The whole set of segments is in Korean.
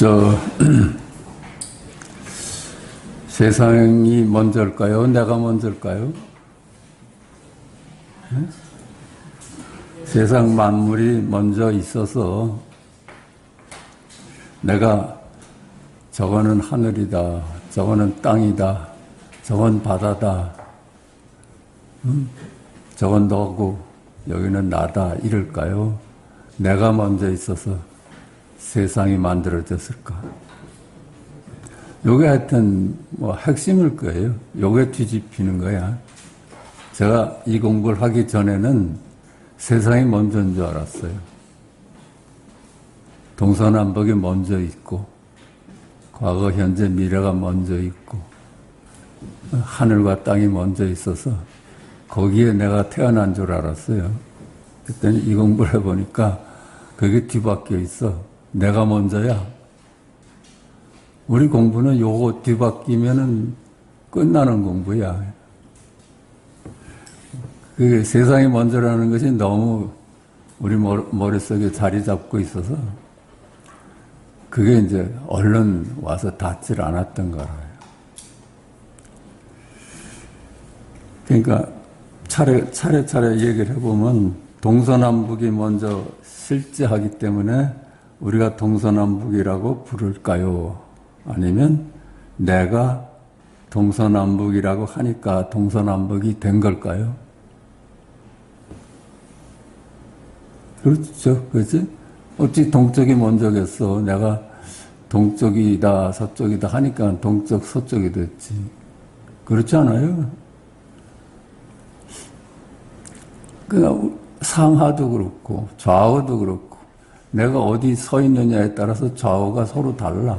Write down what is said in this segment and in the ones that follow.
저 세상이 먼저일까요? 내가 먼저일까요? 네? 세상 만물이 먼저 있어서 내가 저거는 하늘이다, 저거는 땅이다, 저건 바다다, 저건 너고 여기는 나다 이럴까요? 내가 먼저 있어서 세상이 만들어졌을까? 요게 하여튼 뭐 핵심일 거예요. 요게 뒤집히는 거야. 제가 이 공부를 하기 전에는 세상이 먼저인 줄 알았어요. 동서남북이 먼저 있고 과거, 현재, 미래가 먼저 있고 하늘과 땅이 먼저 있어서 거기에 내가 태어난 줄 알았어요. 그때는 이 공부를 해보니까 그게 뒤바뀌어 있어. 내가 먼저야. 우리 공부는 요거 뒤바뀌면은 끝나는 공부야. 그 세상이 먼저라는 것이 너무 우리 머릿속에 자리 잡고 있어서 그게 이제 얼른 와서 닿질 않았던 거라요. 그러니까 차례차례 얘기를 해보면 동서남북이 먼저 실제하기 때문에 우리가 동서남북이라고 부를까요? 아니면 내가 동서남북이라고 하니까 동서남북이 된 걸까요? 그렇죠. 그렇지? 어찌 동쪽이 먼저겠어. 내가 동쪽이다, 서쪽이다 하니까 동쪽, 서쪽이 됐지. 그렇지 않아요? 그러니까 상하도 그렇고 좌우도 그렇고 내가 어디 서 있느냐에 따라서 좌우가 서로 달라.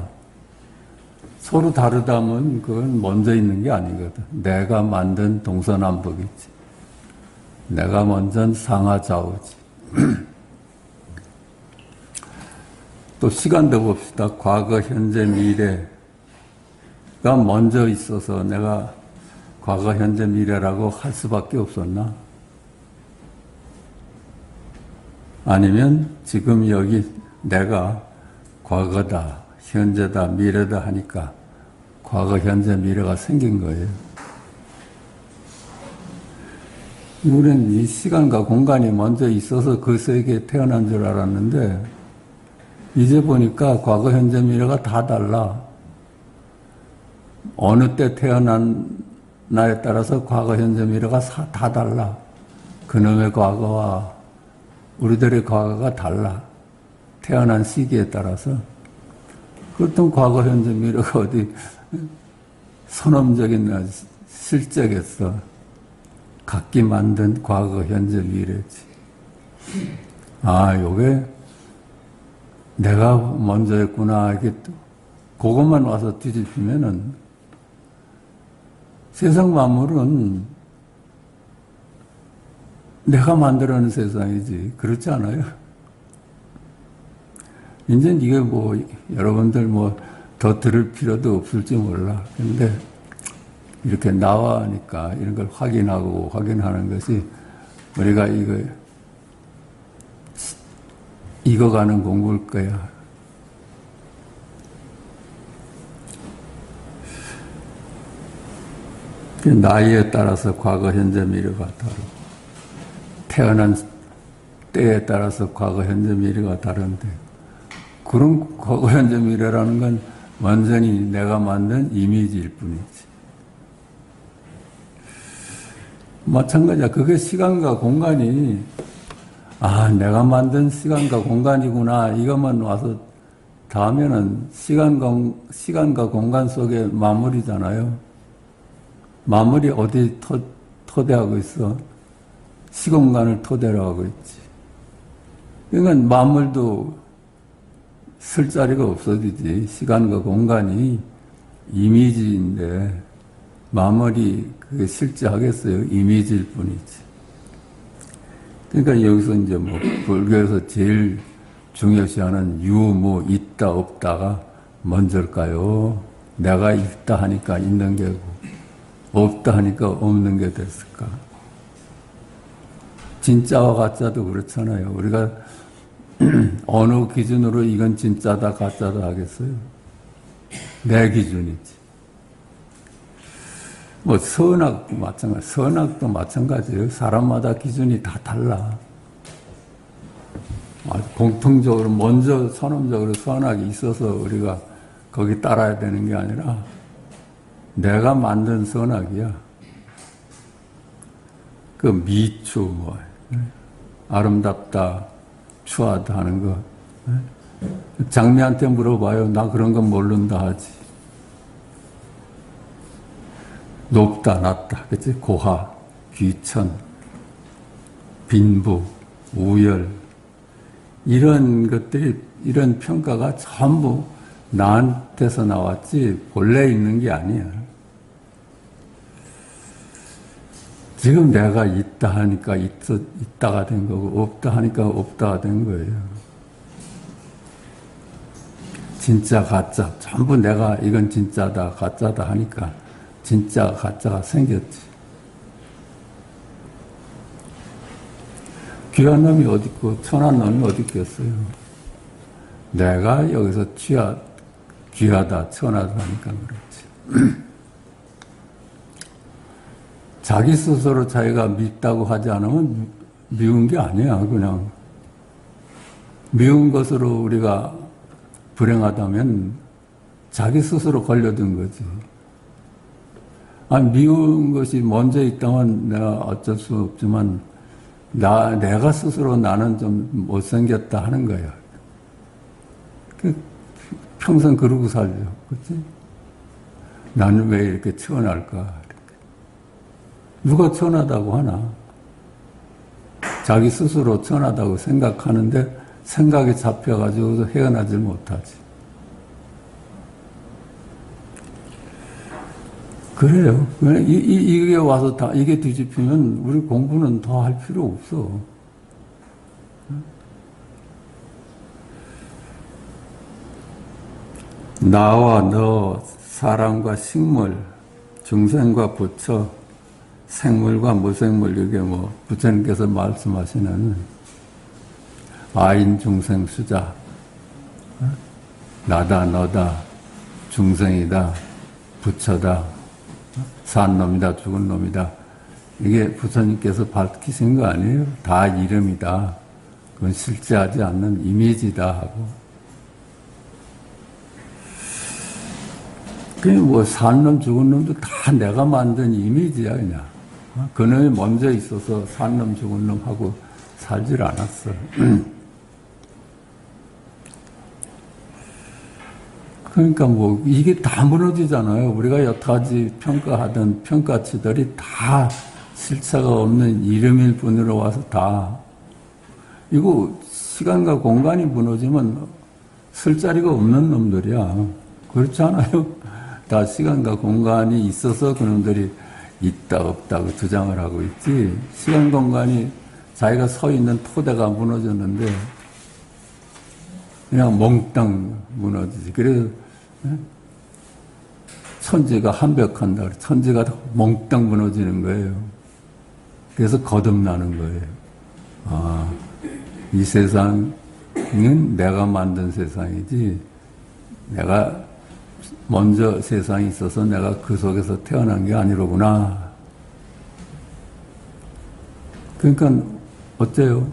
서로 다르다면 그건 먼저 있는 게 아니거든. 내가 만든 동서남북이지. 내가 먼저 상하좌우지. 또 시간도 봅시다. 과거, 현재, 미래가 먼저 있어서 내가 과거, 현재, 미래라고 할 수밖에 없었나? 아니면 지금 여기 내가 과거다, 현재다, 미래다 하니까 과거, 현재, 미래가 생긴 거예요. 우리는 이 시간과 공간이 먼저 있어서 그 세계에 태어난 줄 알았는데 이제 보니까 과거, 현재, 미래가 다 달라. 어느 때 태어났나에 따라서 과거, 현재, 미래가 다 달라. 그놈의 과거와 우리들의 과거가 달라. 태어난 시기에 따라서. 그렇다면 과거, 현재, 미래가 어디 선언적인 실제겠어. 각기 만든 과거, 현재, 미래지. 아, 요게 내가 먼저였구나. 이게 또 그것만 와서 뒤집히면은 세상 만물은 내가 만들어낸 세상이지. 그렇지 않아요? 이제 이게 뭐, 여러분들 뭐, 더 들을 필요도 없을지 몰라. 근데, 이렇게 나와니까 이런 걸 확인하는 것이 우리가 익어가는 공부일 거야. 나이에 따라서 과거, 현재, 미래가 다르고, 태어난 때에 따라서 과거, 현재, 미래가 다른데 그런 과거, 현재, 미래라는 건 완전히 내가 만든 이미지일 뿐이지. 마찬가지야. 그게 시간과 공간이 내가 만든 시간과 공간이구나 이것만 와서 닿으면은 시간과 공간 속에 만물이잖아요. 만물이 어디 토대하고 있어? 시공간을 토대로 하고 있지. 그러니까 만물도 쓸 자리가 없어지지. 시간과 공간이 이미지인데 만물이 그게 실제하겠어요? 이미지일 뿐이지. 그러니까 여기서 이제 뭐 불교에서 제일 중요시하는 유무 있다 없다가 먼저일까요? 내가 있다 하니까 있는 게고 없다 하니까 없는 게 됐을까? 진짜와 가짜도 그렇잖아요. 우리가 어느 기준으로 이건 진짜다 가짜다 하겠어요? 내 기준이지. 뭐 선악도 마찬가지, 선악도 마찬가지예요. 사람마다 기준이 다 달라. 공통적으로 먼저 선언적으로 선악이 있어서 우리가 거기 따라야 되는 게 아니라 내가 만든 선악이야. 그 미추, 뭐, 아름답다, 추하다 하는 거. 장미한테 물어봐요. 나 그런 건 모른다 하지. 높다, 낮다. 그치? 고하, 귀천, 빈부, 우열. 이런 것들이, 이런 평가가 전부 나한테서 나왔지, 본래 있는 게 아니야. 지금 내가 있다 하니까 있다가 된 거고, 없다 하니까 없다가 된 거예요. 진짜, 가짜. 전부 내가 이건 진짜다, 가짜다 하니까 진짜, 가짜가 생겼지. 귀한 놈이 어디 있고, 천한 놈이 어디 있겠어요. 내가 여기서 귀하다, 천하다 하니까 그렇지. 자기 스스로 자기가 밉다고 하지 않으면 미운 게 아니야, 그냥. 미운 것으로 우리가 불행하다면 자기 스스로 걸려든 거지. 미운 것이 먼저 있다면 내가 어쩔 수 없지만, 내가 스스로 나는 좀 못생겼다 하는 거야. 평생 그러고 살죠. 그치? 나는 왜 이렇게 천할까? 누가 천하다고 하나? 자기 스스로 천하다고 생각하는데 생각이 잡혀가지고 헤어나질 못하지. 그래요. 이게 와서 이게 뒤집히면 우리 공부는 더 할 필요 없어. 나와 너, 사람과 식물, 중생과 부처, 생물과 무생물, 이게 뭐, 부처님께서 말씀하시는 아인 중생 수자, 나다, 너다, 중생이다, 부처다, 산 놈이다, 죽은 놈이다. 이게 부처님께서 밝히신 거 아니에요? 다 이름이다. 그건 실제하지 않는 이미지다 하고. 그냥 뭐, 산 놈, 죽은 놈도 다 내가 만든 이미지야, 그냥. 그놈이 먼저 있어서 산 놈, 죽은 놈 하고 살질 않았어. 그러니까 뭐, 이게 다 무너지잖아요. 우리가 여태까지 평가하던 평가치들이 다 실체가 없는 이름일 뿐으로 와서 다. 이거 시간과 공간이 무너지면 쓸 자리가 없는 놈들이야. 그렇지 않아요? 다 시간과 공간이 있어서 그놈들이 있다 없다고 주장을 하고 있지. 시간 공간이 자기가 서 있는 토대가 무너졌는데 그냥 몽땅 무너지지. 그래서 천지가 한벽한다. 천지가 몽땅 무너지는 거예요. 그래서 거듭나는 거예요. 이 세상은 내가 만든 세상이지, 내가 먼저 세상에 있어서 내가 그 속에서 태어난 게 아니로구나. 그러니까 어째요?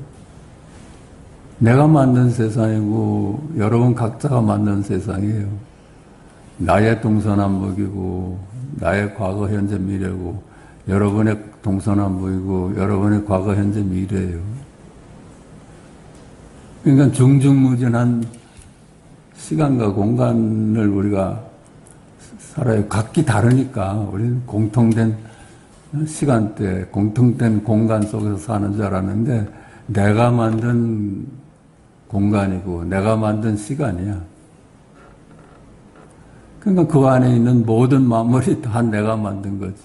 내가 만든 세상이고 여러분 각자가 만든 세상이에요. 나의 동서남북이고 나의 과거 현재 미래고 여러분의 동서남북이고 여러분의 과거 현재 미래예요. 그러니까 중중무진한 시간과 공간을 우리가 살아요. 각기 다르니까 우리는 공통된 시간대, 공통된 공간 속에서 사는 줄 알았는데 내가 만든 공간이고 내가 만든 시간이야. 그러니까 그 안에 있는 모든 만물이 다 내가 만든 거지.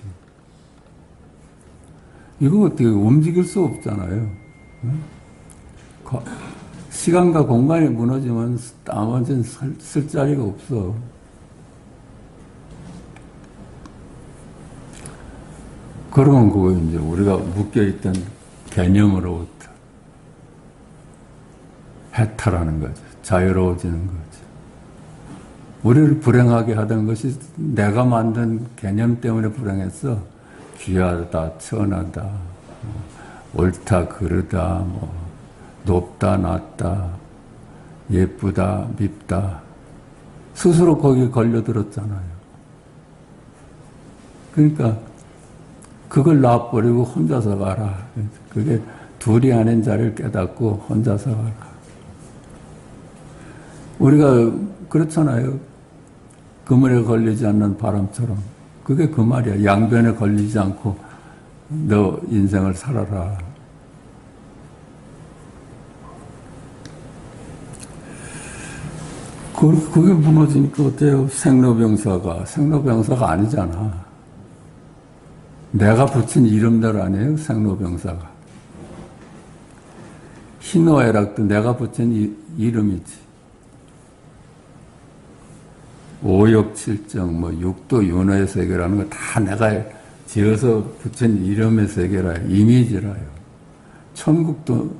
이거 어떻게 움직일 수 없잖아요. 시간과 공간이 무너지면 나머지는 쓸 자리가 없어. 그러면 그거 이제 우리가 묶여있던 개념으로부터 해탈하는 거죠. 자유로워지는 거죠. 우리를 불행하게 하던 것이 내가 만든 개념 때문에 불행했어. 귀하다, 천하다, 옳다, 그르다, 높다, 낮다, 예쁘다, 밉다. 스스로 거기에 걸려들었잖아요. 그러니까 그걸 놔버리고 혼자서 가라. 그게 둘이 아닌 자리를 깨닫고 혼자서 가라. 우리가 그렇잖아요. 그물에 걸리지 않는 바람처럼. 그게 그 말이야. 양변에 걸리지 않고 너 인생을 살아라. 그게 무너지니까 어때요? 생로병사가 아니잖아. 내가 붙인 이름들 아니에요? 생로병사가. 희노애락도 내가 붙인 이름이지. 오욕칠정, 육도 윤회의 세계라는 거 다 내가 지어서 붙인 이름의 세계라요. 이미지라요. 천국도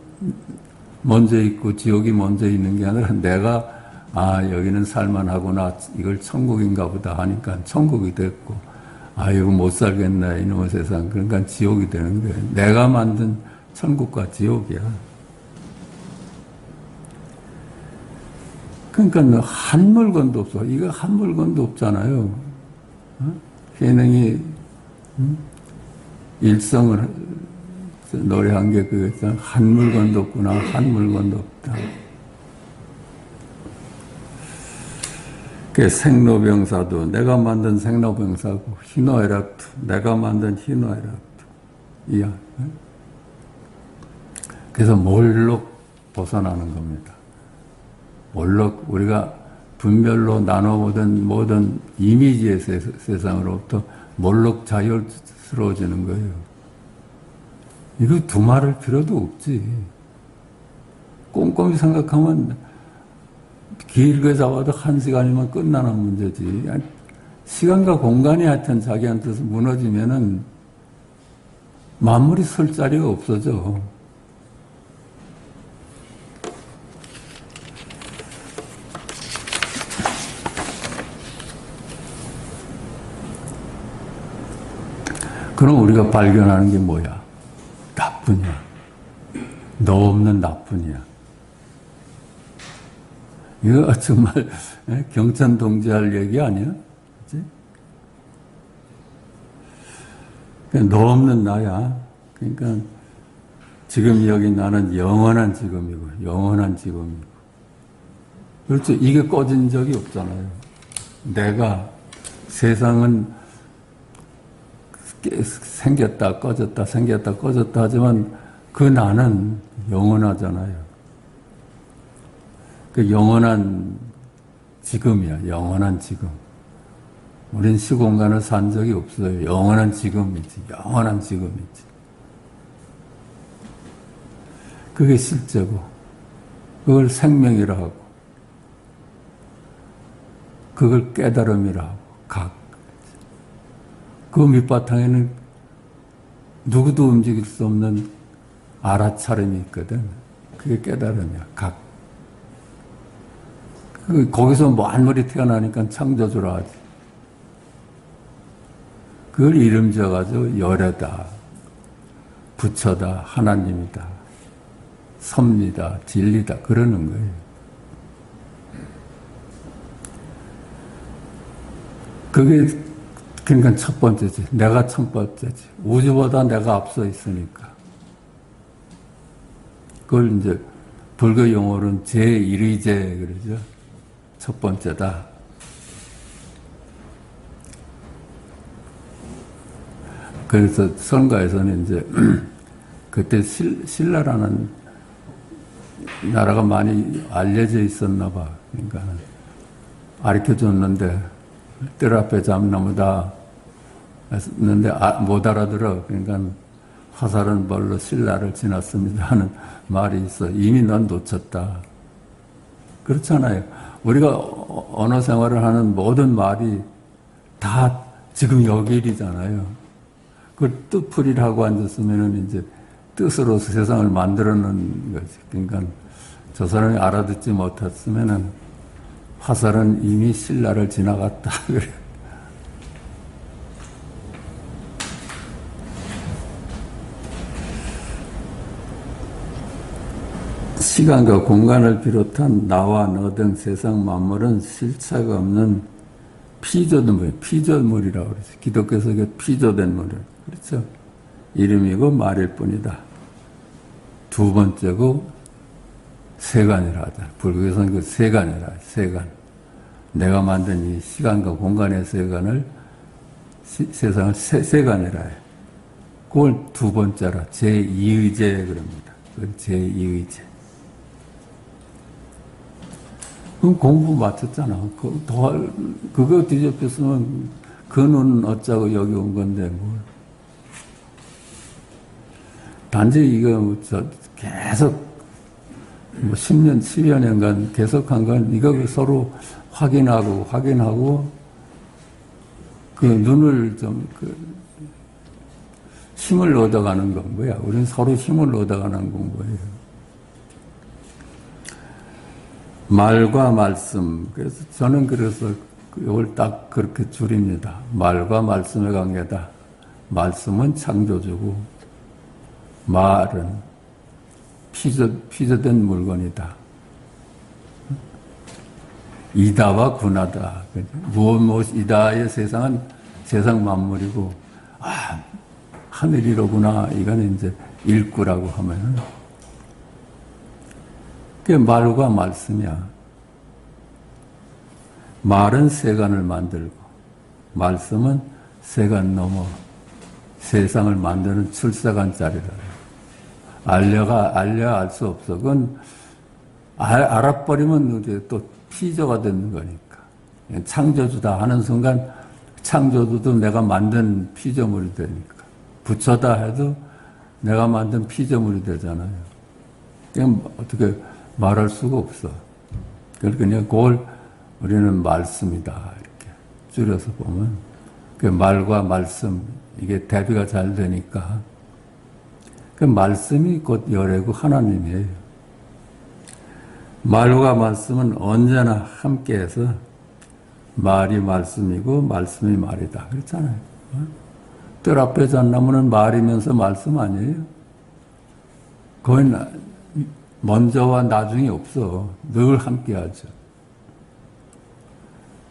먼저 있고 지옥이 먼저 있는 게 아니라 내가 여기는 살만하구나. 이걸 천국인가 보다 하니까 천국이 됐고 이거 못 살겠네 이놈의 세상. 그러니까 지옥이 되는 거예요. 내가 만든 천국과 지옥이야. 그러니까 한 물건도 없어. 이거 한 물건도 없잖아요. 희능이 일성을 노래한 게 그거잖아. 한 물건도 없구나. 한 물건도 없다. 그 생로병사도 내가 만든 생로병사고 희노애락도 내가 만든 희노애락도 이야. 그래서 몰록 벗어나는 겁니다. 몰록 우리가 분별로 나눠보던 모든 이미지의 세상으로부터 몰록 자유스러워지는 거예요. 이거 두말할 필요도 없지. 꼼꼼히 생각하면 길게 잡아도 1시간이면 끝나는 문제지. 시간과 공간이 하여튼 자기한테서 무너지면은 만물이 설 자리가 없어져. 그럼 우리가 발견하는 게 뭐야? 나뿐이야. 너 없는 나뿐이야. 이거 정말 경천동지할 얘기 아니야? 그치? 너 없는 나야. 그러니까 지금 여기 나는 영원한 지금이고 영원한 지금이고. 그렇죠. 이게 꺼진 적이 없잖아요. 내가 세상은 생겼다 꺼졌다 생겼다 꺼졌다 하지만 그 나는 영원하잖아요. 그 영원한 지금이야. 영원한 지금. 우린 시공간을 산 적이 없어요. 영원한 지금이지. 영원한 지금이지. 그게 실제고 그걸 생명이라 하고 그걸 깨달음이라 하고 각. 그 밑바탕에는 누구도 움직일 수 없는 알아차림이 있거든. 그게 깨달음이야. 각. 거기서 만물이 태어나니까 창조주라 하지. 그걸 이름 지어가지고 열애다, 부처다, 하나님이다, 섭리다, 진리다 그러는 거예요. 그게 그러니까 첫 번째지. 내가 첫 번째지. 우주보다 내가 앞서 있으니까. 그걸 이제 불교 용어로는 제1위제 그러죠. 첫 번째다. 그래서 선가에서는 이제 그때 신라라는 나라가 많이 알려져 있었나 봐. 그러니까 가르쳐줬는데 뜰 앞에 잠나무다 했는데 못 알아들어. 그러니까 화살은 벌로 신라를 지났습니다 하는 말이 있어. 이미 넌 놓쳤다. 그렇잖아요. 우리가 언어 생활을 하는 모든 말이 다 지금 여기 일이잖아요. 그걸 뜻풀이를 하고 앉았으면은 이제 뜻으로 세상을 만들어 놓는 거지. 그러니까 저 사람이 알아듣지 못했으면은 화살은 이미 신라를 지나갔다. 그래. 시간과 공간을 비롯한 나와 너 등 세상 만물은 실체가 없는 피조물이라고 그러죠. 기독교에서 피조된 물이라고 그렇죠. 이름이고 말일 뿐이다. 두 번째고 세간이라 하잖아. 불교에서는 그 세간이라, 세간. 내가 만든 이 시간과 공간의 세간을, 세상을 세간이라 해. 그걸 두 번째라. 제2의제 그럽니다. 그건 제2의제. 그럼 공부 마쳤잖아. 그거 뒤집혔으면 그 눈은 어쩌고 여기 온 건데, 뭘. 단지 이거 계속 10년, 10여 년간 계속한 건 이거 서로 확인하고 그 눈을 좀 힘을 얻어가는 건 뭐야? 우리는 서로 힘을 얻어가는 건 뭐예요? 말과 말씀. 그래서 저는 이걸 딱 그렇게 줄입니다. 말과 말씀의 관계다. 말씀은 창조주고 말은 피조된 물건이다. 이다와 군하다. 무엇 이다의 세상은 세상 만물이고, 하늘이로구나. 이거는 이제 일구라고 하면은, 그게 말과 말씀이야. 말은 세간을 만들고, 말씀은 세간 넘어 세상을 만드는 출세간짜리라. 알려 알 수 없어. 그건 알아버리면 이제 또 피조가 되는 거니까. 창조주다 하는 순간 창조주도 내가 만든 피조물이 되니까. 부처다 해도 내가 만든 피조물이 되잖아요. 그냥 어떻게 말할 수가 없어. 그러니까 그걸 우리는 말씀이다. 이렇게 줄여서 보면. 그 말과 말씀, 이게 대비가 잘 되니까. 그 말씀이 곧 열애고 하나님이에요. 말과 말씀은 언제나 함께해서 말이 말씀이고 말씀이 말이다. 그렇잖아요. 뜰 앞에 잣나무는 말이면서 말씀 아니에요? 거의 먼저와 나중이 없어. 늘 함께하죠.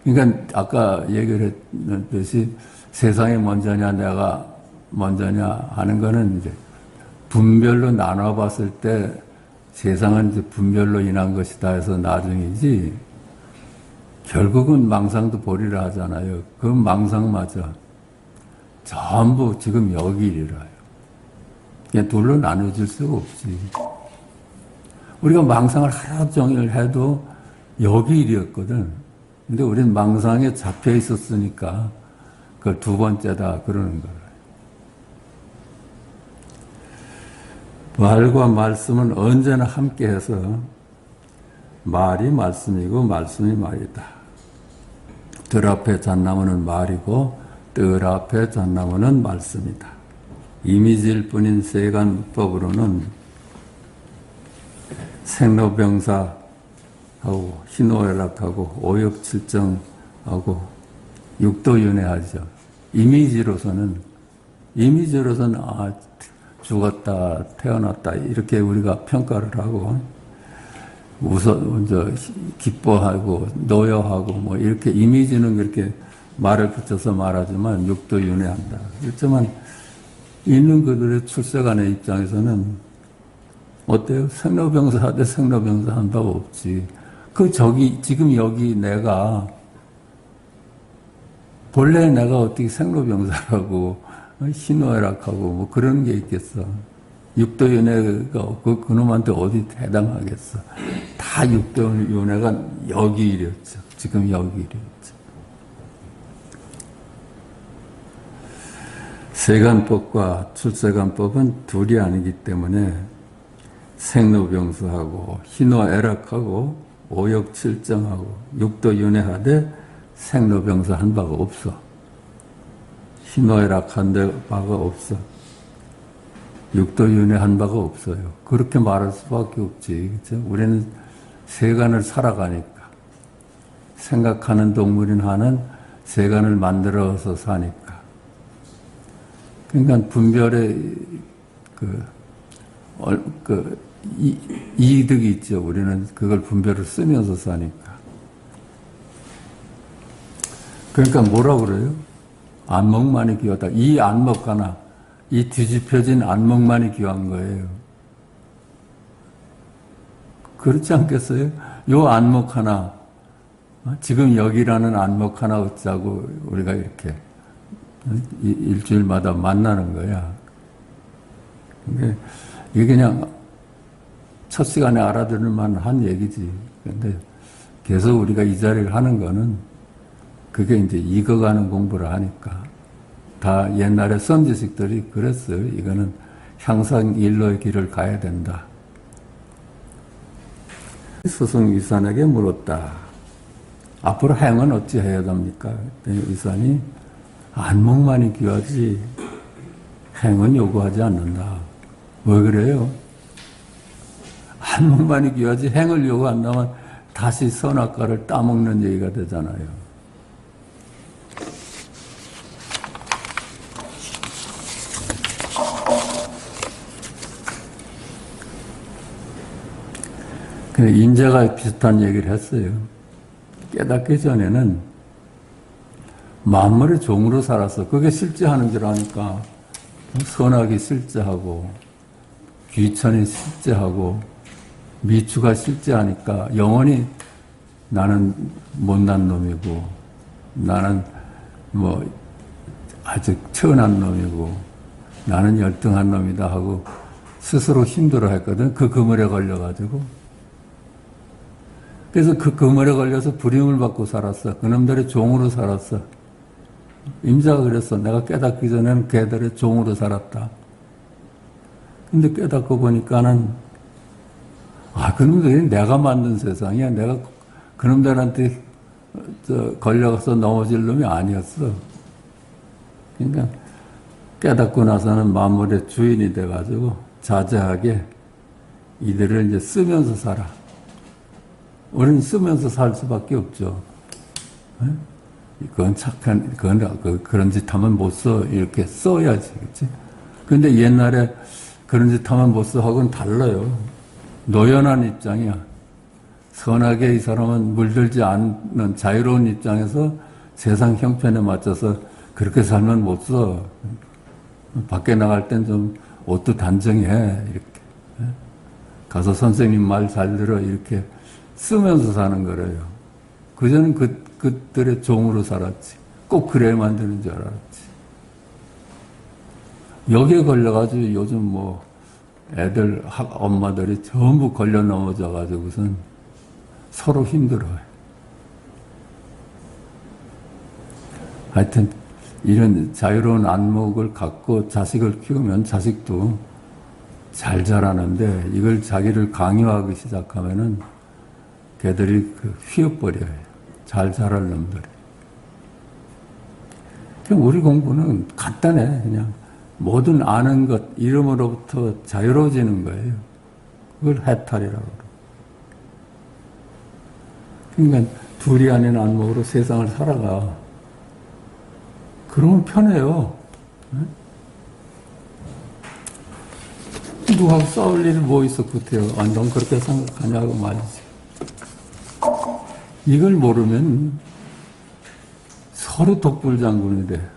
그러니까 아까 얘기를 했듯이 세상이 먼저냐 내가 먼저냐 하는 거는 이제 분별로 나눠봤을 때 세상은 이제 분별로 인한 것이다 해서 나중이지, 결국은 망상도 보리라 하잖아요. 그 망상마저 전부 지금 여기 일이라요. 그냥 둘로 나눠질 수가 없지. 우리가 망상을 하루 종일 해도 여기 일이었거든. 근데 우리는 망상에 잡혀 있었으니까 그걸 두 번째다 그러는 거예요. 말과 말씀은 언제나 함께해서 말이 말씀이고 말씀이 말이다. 뜰 앞에 잣나무는 말이고 뜰 앞에 잣나무는 말씀이다. 이미지일 뿐인 세간법으로는 생로병사하고 희노애락하고 오욕칠정하고 육도윤회하죠. 이미지로서는 죽었다, 태어났다, 이렇게 우리가 평가를 하고, 먼저 기뻐하고, 노여하고, 뭐, 이렇게 이미지는 그렇게 말을 붙여서 말하지만, 육도윤회한다. 그렇지만, 있는 그들의 출세간의 입장에서는, 어때요? 생로병사 대 생로병사 한 바가 없지. 지금 여기 내가, 본래 내가 어떻게 생로병사라고, 희노애락하고 뭐 그런 게 있겠어. 육도윤회가 그놈한테 어디 해당하겠어. 다 육도윤회가 여기 일이었죠. 지금 여기 일이었죠. 세간법과 출세간법은 둘이 아니기 때문에 생로병수하고 희노애락하고 오욕칠정하고 육도윤회하되 생로병사 한 바가 없어. 희노애락한 바가 없어. 육도윤회한 바가 없어요. 그렇게 말할 수밖에 없지. 그렇죠? 우리는 세간을 살아가니까. 생각하는 동물인 한은 세간을 만들어서 사니까. 그러니까 분별의 이득이 있죠. 우리는 그걸 분별을 쓰면서 사니까. 그러니까 뭐라 그래요? 안목만이 귀하다. 이 안목 하나, 이 뒤집혀진 안목만이 귀한 거예요. 그렇지 않겠어요? 요 안목 하나, 지금 여기라는 안목 하나 얻자고 우리가 이렇게 일주일마다 만나는 거야. 이게 그냥 첫 시간에 알아들을 만한 얘기지. 근데 계속 우리가 이 자리를 하는 거는 그게 이제 익어가는 공부를 하니까. 다 옛날에 선지식들이 그랬어요. 이거는 향상 일로의 길을 가야 된다. 스승 위산에게 물었다. 앞으로 행은 어찌 해야 됩니까? 위산이 안목만이 귀하지 행은 요구하지 않는다. 왜 그래요? 안목만이 귀하지 행을 요구한다면 다시 선악과를 따먹는 얘기가 되잖아요. 인자가 비슷한 얘기를 했어요. 깨닫기 전에는 만물의 종으로 살았어. 그게 실제하는 줄 아니까 선악이 실제하고 귀천이 실제하고 미추가 실제하니까 영원히 나는 못난 놈이고 나는 뭐 아주 천한 놈이고 나는 열등한 놈이다 하고 스스로 힘들어했거든. 그 그물에 걸려가지고. 그래서 그 그물에 걸려서 불임을 받고 살았어. 그놈들의 종으로 살았어. 임자가 그랬어. 내가 깨닫기 전에는 걔들의 종으로 살았다. 근데 깨닫고 보니까는 그놈들이 내가 만든 세상이야. 내가 그놈들한테 걸려가서 넘어질 놈이 아니었어. 그러니까 깨닫고 나서는 만물의 주인이 돼가지고 자제하게 이들을 이제 쓰면서 살아. 우리는 쓰면서 살 수밖에 없죠. 그건 그런 짓 하면 못 써. 이렇게 써야지. 그치? 근데 옛날에 그런 짓 하면 못 써 하고는 달라요. 노연한 입장이야. 선하게 이 사람은 물들지 않는 자유로운 입장에서 세상 형편에 맞춰서 그렇게 살면 못 써. 밖에 나갈 땐 좀 옷도 단정히 해. 이렇게. 가서 선생님 말 잘 들어. 이렇게. 쓰면서 사는 거래요. 그전엔 그들의 종으로 살았지. 꼭 그래야만 되는 줄 알았지. 여기에 걸려가지고 요즘 뭐 애들 엄마들이 전부 걸려 넘어져가지고선 서로 힘들어요. 하여튼 이런 자유로운 안목을 갖고 자식을 키우면 자식도 잘 자라는데 이걸 자기를 강요하기 시작하면은 걔들이 휘어버려요. 잘 자랄 놈들이. 우리 공부는 간단해. 그냥 모든 아는 것, 이름으로부터 자유로워지는 거예요. 그걸 해탈이라고 그래요. 그러니까 둘이 아닌 안목으로 세상을 살아가. 그러면 편해요. 누구하고 싸울 일이 뭐 있어, 그때요. 넌 그렇게 생각하냐고 말이지. 이걸 모르면 서로 독불장군이 돼.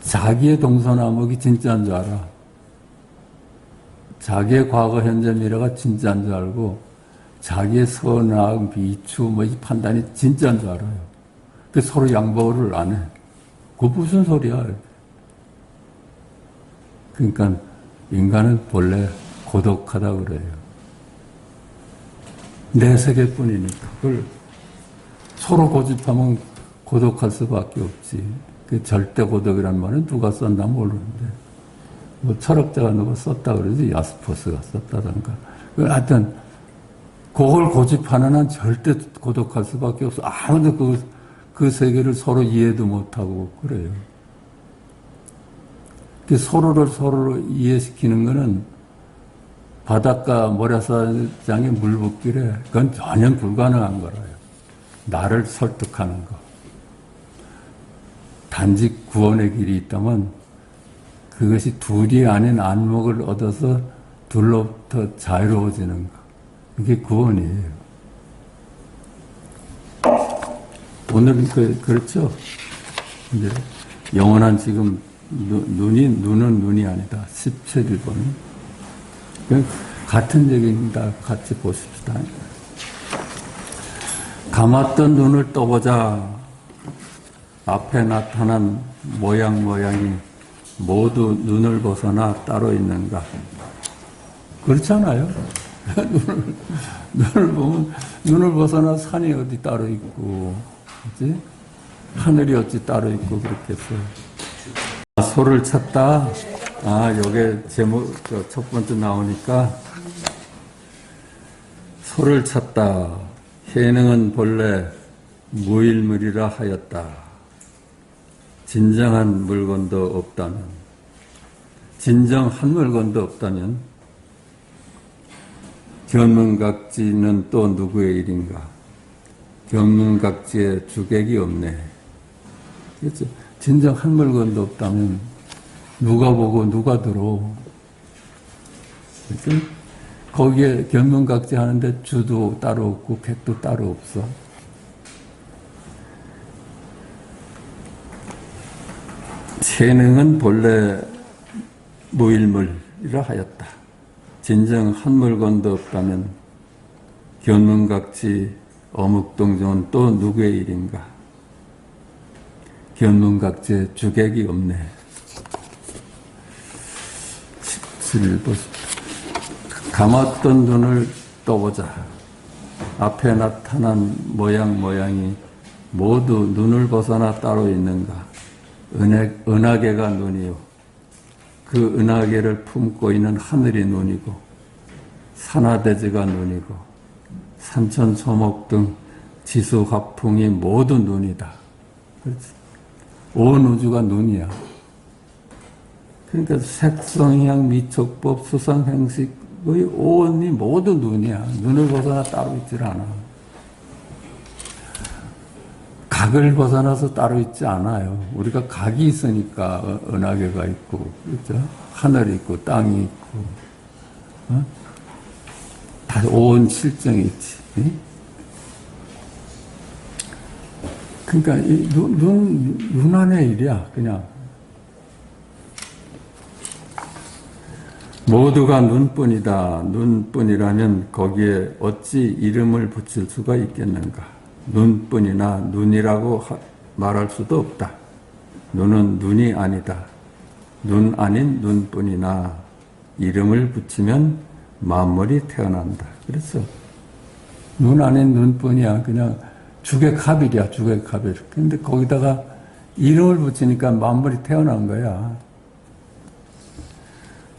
자기의 동서남북이 진짜인 줄 알아. 자기의 과거, 현재, 미래가 진짜인 줄 알고 자기의 선악, 미추, 이 판단이 진짜인 줄 알아요. 그 서로 양보를 안 해. 그거 무슨 소리야. 그러니까 인간은 본래 고독하다 그래요. 내 세계뿐이니까. 그걸 서로 고집하면 고독할 수밖에 없지. 그 절대 고독이란 말은 누가 썼나 모르는데. 뭐 철학자가 누가 썼다 그러지. 야스퍼스가 썼다던가. 하여튼 그걸 고집하는 한 절대 고독할 수밖에 없어. 아무도 그 세계를 서로 이해도 못하고 그래요. 그 서로를 서로 이해시키는 거는 바닷가 모래사장에 물 붓기래. 그건 전혀 불가능한 거라요. 나를 설득하는 거. 단지 구원의 길이 있다면 그것이 둘이 아닌 안목을 얻어서 둘로부터 자유로워지는 거. 이게 구원이에요. 오늘은 그렇죠. 이제 영원한 지금 눈은 눈이 아니다. 17번은. 같은 얘기입니다. 같이 보십시다. 감았던 눈을 떠보자. 앞에 나타난 모양이 모두 눈을 벗어나 따로 있는가? 그렇잖아요. 눈을 보면 눈을 벗어나 산이 어디 따로 있고, 그렇지? 하늘이 어찌 따로 있고 그렇겠어요. 소를 찾다. 요게 제목 첫 번째 나오니까 소를 찾다. 해능은 본래 무일물이라 하였다. 진정한 물건도 없다면, 진정한 물건도 없다면 견문각지는 또 누구의 일인가? 견문각지에 주객이 없네. 그렇죠? 진정한 물건도 없다면 누가 보고 누가 들어? 그렇죠? 거기에 견문각지 하는데 주도 따로 없고 객도 따로 없어. 세능은 본래 무일물이라 하였다. 진정 한 물건도 없다면 견문각지 어묵동정은 또 누구의 일인가? 견문각지에 주객이 없네. 17번. 감았던 눈을 떠보자. 앞에 나타난 모양이 모두 눈을 벗어나 따로 있는가? 은하계가 눈이요. 그 은하계를 품고 있는 하늘이 눈이고, 산하대지가 눈이고, 산천초목 등 지수화풍이 모두 눈이다. 그렇지? 온 우주가 눈이야. 그러니까 색성향 미촉법 수상행식의 온이 모두 눈이야. 눈을 벗어나 따로 있질 않아. 각을 벗어나서 따로 있지 않아요. 우리가 각이 있으니까 은하계가 있고, 그렇죠? 하늘이 있고, 땅이 있고, 다 온 실정이 있지. 그러니까 눈 안의 일이야, 그냥. 모두가 눈뿐이다. 눈뿐이라면 거기에 어찌 이름을 붙일 수가 있겠는가? 눈뿐이나 눈이라고 말할 수도 없다. 눈은 눈이 아니다. 눈 아닌 눈뿐이나 이름을 붙이면 만물이 태어난다. 그래서 눈 아닌 눈뿐이야. 그냥 주객합일이야. 주객합일. 근데 거기다가 이름을 붙이니까 만물이 태어난 거야.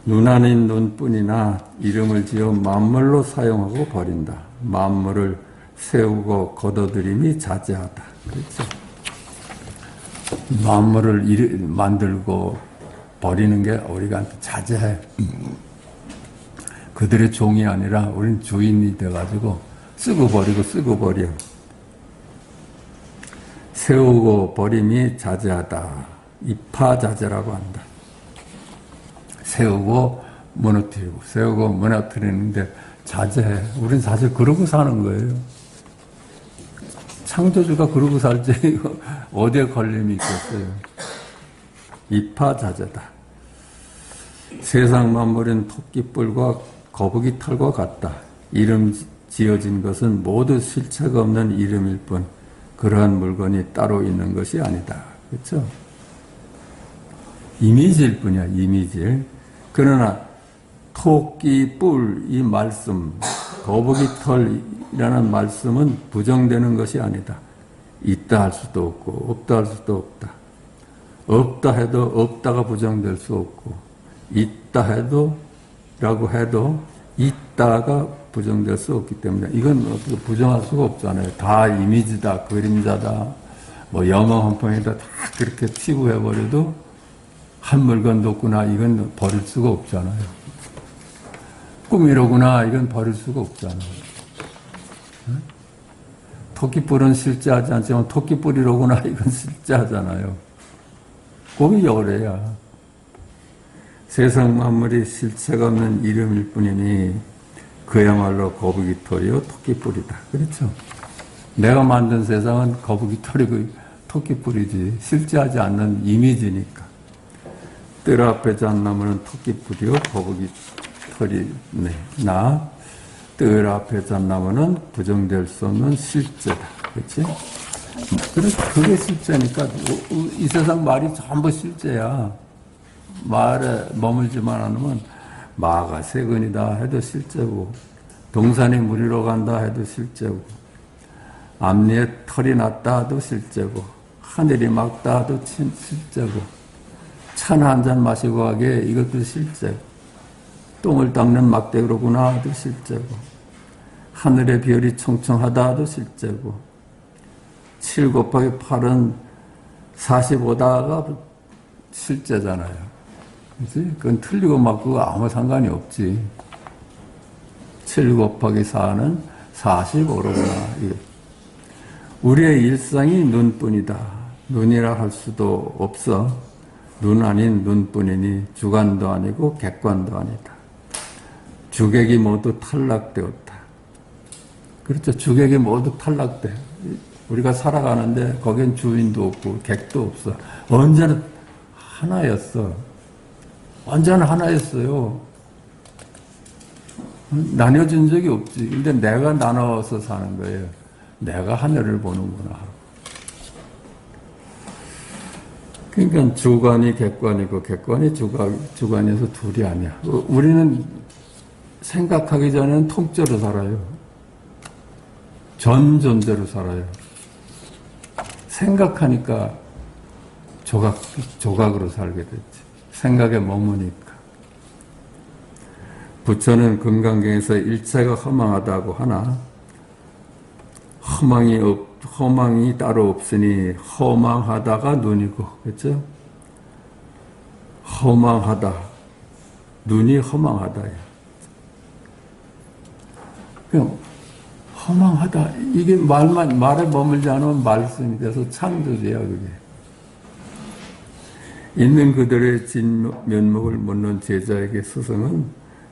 눈 아닌 눈뿐이나 이름을 지어 만물로 사용하고 버린다. 만물을 세우고 거둬들임이 자제하다. 그렇죠? 만물을 만들고 버리는 게 우리가 자제해. 그들의 종이 아니라 우리는 주인이 돼가지고 쓰고 버리고 쓰고 버려. 세우고 버림이 자제하다. 입하자제라고 한다. 세우고 무너뜨리고 세우고 무너뜨리는데 자제해. 우린 사실 그러고 사는 거예요. 창조주가 그러고 살지 어디에 걸림이 있겠어요. 입하자제다. 세상 만물은 토끼뿔과 거북이 털과 같다. 이름 지어진 것은 모두 실체가 없는 이름일 뿐 그러한 물건이 따로 있는 것이 아니다. 그렇죠? 이미지일 뿐이야. 이미지. 그러나 토끼 뿔 이 말씀, 거북이 털이라는 말씀은 부정되는 것이 아니다. 있다 할 수도 없고 없다 할 수도 없다. 없다 해도 없다가 부정될 수 없고 있다 해도 라고 해도 있다가 부정될 수 없기 때문에 이건 어떻게 부정할 수가 없잖아요. 다 이미지다, 그림자다, 뭐 영어 헌법이다 다 그렇게 치부해버려도 한 물건도 없구나. 이건 버릴 수가 없잖아요. 꿈이로구나. 이건 버릴 수가 없잖아요. 토끼뿔은 실제하지 않지만 토끼뿔이로구나. 이건 실제하잖아요. 그게 열애야. 세상 만물이 실체가 없는 이름일 뿐이니 그야말로 거북이털이요 토끼뿔이다. 그렇죠? 내가 만든 세상은 거북이털이고 토끼뿔이지 실제하지 않는 이미지니까. 뜰 앞에 잣나무는 토끼뿔이요 거북이털이네. 나 뜰 앞에 잣나무는 부정될 수 없는 실제다. 그렇지? 그게 실제니까 이 세상 말이 전부 실제야. 말에 머물지만 않으면 마가 세근이다 해도 실제고, 동산이 무리로 간다 해도 실제고, 앞니에 털이 났다 해도 실제고, 하늘이 맑다 해도 실제고, 차나 한 잔 마시고 가게 이것도 실제고, 똥을 닦는 막대기로구나 해도 실제고, 하늘의 별이 청청하다 해도 실제고, 7 곱하기 8은 45다가 실제잖아요. 그치? 그건 틀리고 맞고 아무 상관이 없지. 7 곱하기 4는 45로구나. 우리의 일상이 눈뿐이다. 눈이라 할 수도 없어. 눈 아닌 눈뿐이니 주관도 아니고 객관도 아니다. 주객이 모두 탈락되었다. 그렇죠. 주객이 모두 탈락돼. 우리가 살아가는데 거긴 주인도 없고 객도 없어. 언제나 하나였어. 언제나 하나였어요. 나뉘어진 적이 없지. 근데 내가 나눠서 사는 거예요. 내가 하늘을 보는구나. 그러니까 주관이 객관이고 객관이 주관이어서 둘이 아니야. 우리는 생각하기 전에는 통째로 살아요. 전 존재로 살아요. 생각하니까 조각으로 살게 됐지. 생각에 머무니까. 부처는 금강경에서 일체가 허망하다고 하나, 허망이 따로 없으니 허망하다가 눈이고, 그렇죠? 허망하다. 눈이 허망하다. 그냥 허망하다. 이게 말에 머물지 않으면 말씀이 돼서 창조제야, 그게. 있는 그들의 진면목을 묻는 제자에게 스승은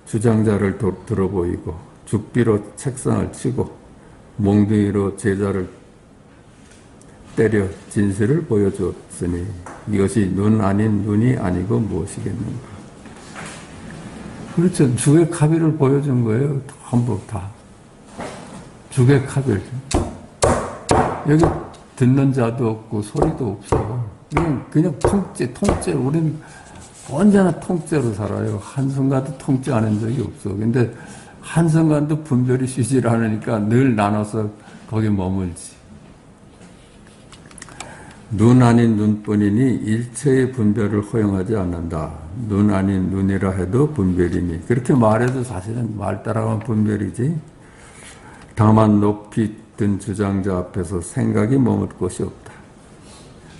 주장자를 들어보이고, 죽비로 책상을 치고, 몽둥이로 제자를 때려 진실을 보여주었으니 이것이 눈 아닌 눈이 아니고 무엇이겠는가. 그렇죠. 주객합의를 보여준 거예요. 전부 다. 주객합의. 여기 듣는 자도 없고 소리도 없어. 그냥 통째. 우리는 언제나 통째로 살아요. 한순간도 통째 안 한 적이 없어. 근데 한순간도 분별이 쉬질 않으니까 늘 나눠서 거기 머물지. 눈 아닌 눈뿐이니 일체의 분별을 허용하지 않는다. 눈 아닌 눈이라 해도 분별이니. 그렇게 말해도 사실은 말 따라가면 분별이지. 다만 높이 든 주장자 앞에서 생각이 머물 곳이 없다.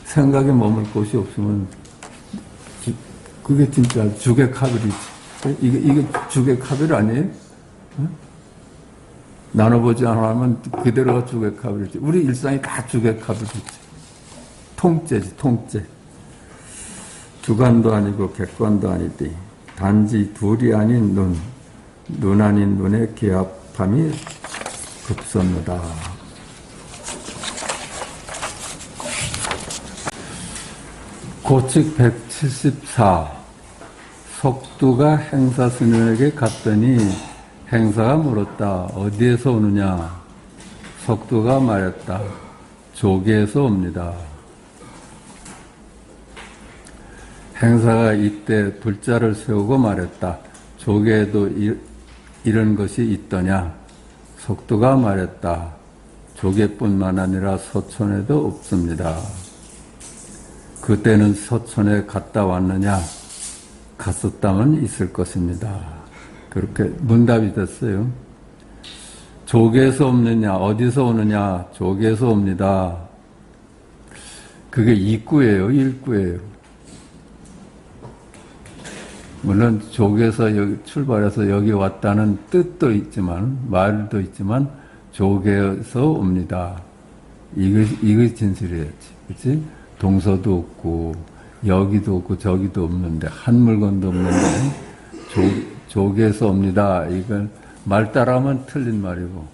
생각이 머물 곳이 없으면 그게 진짜 주객합일이지. 이게 주객합일 아니에요? 응? 나눠보지 않으면 그대로가 주객합일이지. 우리 일상이 다 주객합일이지. 통째지, 통째. 주관도 아니고 객관도 아니지. 단지 둘이 아닌 눈 아닌 눈의 개합함이 급섭니다. 고칙 174. 속두가 행사 스님에게 갔더니 행사가 물었다. 어디에서 오느냐? 속두가 말했다. 조계에서 옵니다. 행사가 이때 불자를 세우고 말했다. 조계에도 이런 것이 있더냐? 속두가 말했다. 조계뿐만 아니라 서촌에도 없습니다. 그때는 서촌에 갔다 왔느냐? 갔었다면 있을 것입니다. 그렇게 문답이 됐어요. 조계에서 없느냐? 어디서 오느냐? 조계에서 옵니다. 그게 입구예요, 일구예요. 물론 조개에서 여기 출발해서 여기 왔다는 뜻도 있지만, 말도 있지만, 조개에서 옵니다. 이것이 진실이었지. 그치? 동서도 없고, 여기도 없고, 저기도 없는데, 한 물건도 없는데, 조개에서 옵니다. 이건 말 따라가면 틀린 말이고,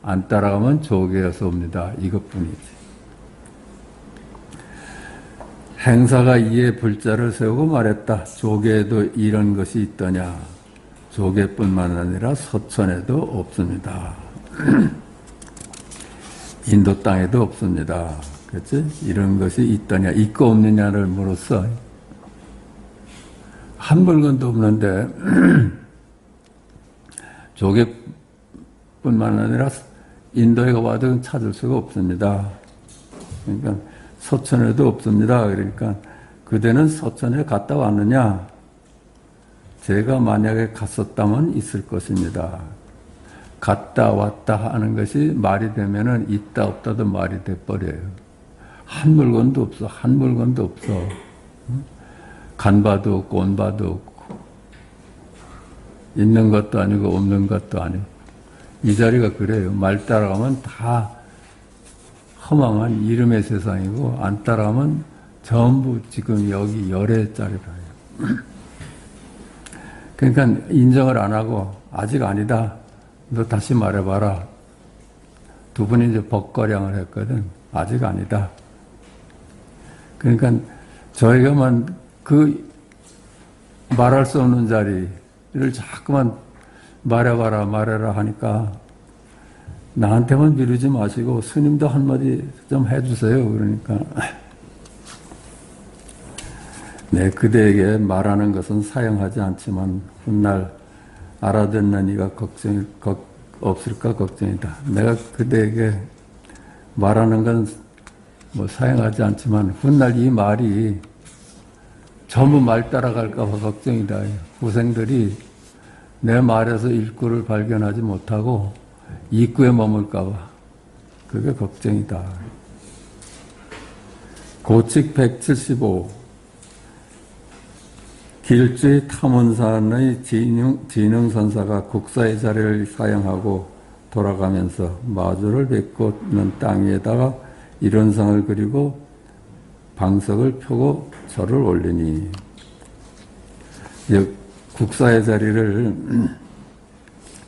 안 따라가면 조개에서 옵니다. 이것뿐이지. 행사가 이에 불자를 세우고 말했다. 조개에도 이런 것이 있더냐. 조개뿐만 아니라 서천에도 없습니다. 인도 땅에도 없습니다. 그렇지? 이런 것이 있더냐. 있고 없느냐를 물었어. 한 물건도 없는데 조개뿐만 아니라 인도에 가봐도 찾을 수가 없습니다. 그러니까 서천에도 없습니다. 그러니까 그대는 서천에 갔다 왔느냐? 제가 만약에 갔었다면 있을 것입니다. 갔다 왔다 하는 것이 말이 되면은 있다 없다도 말이 돼버려요. 한 물건도 없어. 한 물건도 없어. 간 바도 없고 온 바도 없고 있는 것도 아니고 없는 것도 아니고 이 자리가 그래요. 말 따라가면 다 허망한 이름의 세상이고 안 따라가면 전부 지금 여기 열애짜리라요. 그러니까 인정을 안 하고 아직 아니다. 너 다시 말해봐라. 두 분이 이제 벅거량을 했거든. 아직 아니다. 그러니까 저희가만 그 말할 수 없는 자리를 자꾸만 말해봐라 말해라 하니까 나한테만 미루지 마시고 스님도 한마디 좀 해주세요. 그러니까 네, 그대에게 말하는 것은 사용하지 않지만 훗날 알아듣는 이가 없을까 걱정이다. 내가 그대에게 말하는 건 뭐 사용하지 않지만 훗날 이 말이 전부 말 따라갈까 봐 걱정이다. 후생들이 내 말에서 일구를 발견하지 못하고 입구에 머물까 봐 그게 걱정이다. 고칙 175 길주의 탐원산의 진흥선사가 국사의 자리를 사용하고 돌아가면서 마주를 뵙고는 땅 위에다가 일원상을 그리고 방석을 펴고 절을 올리니 국사의 자리를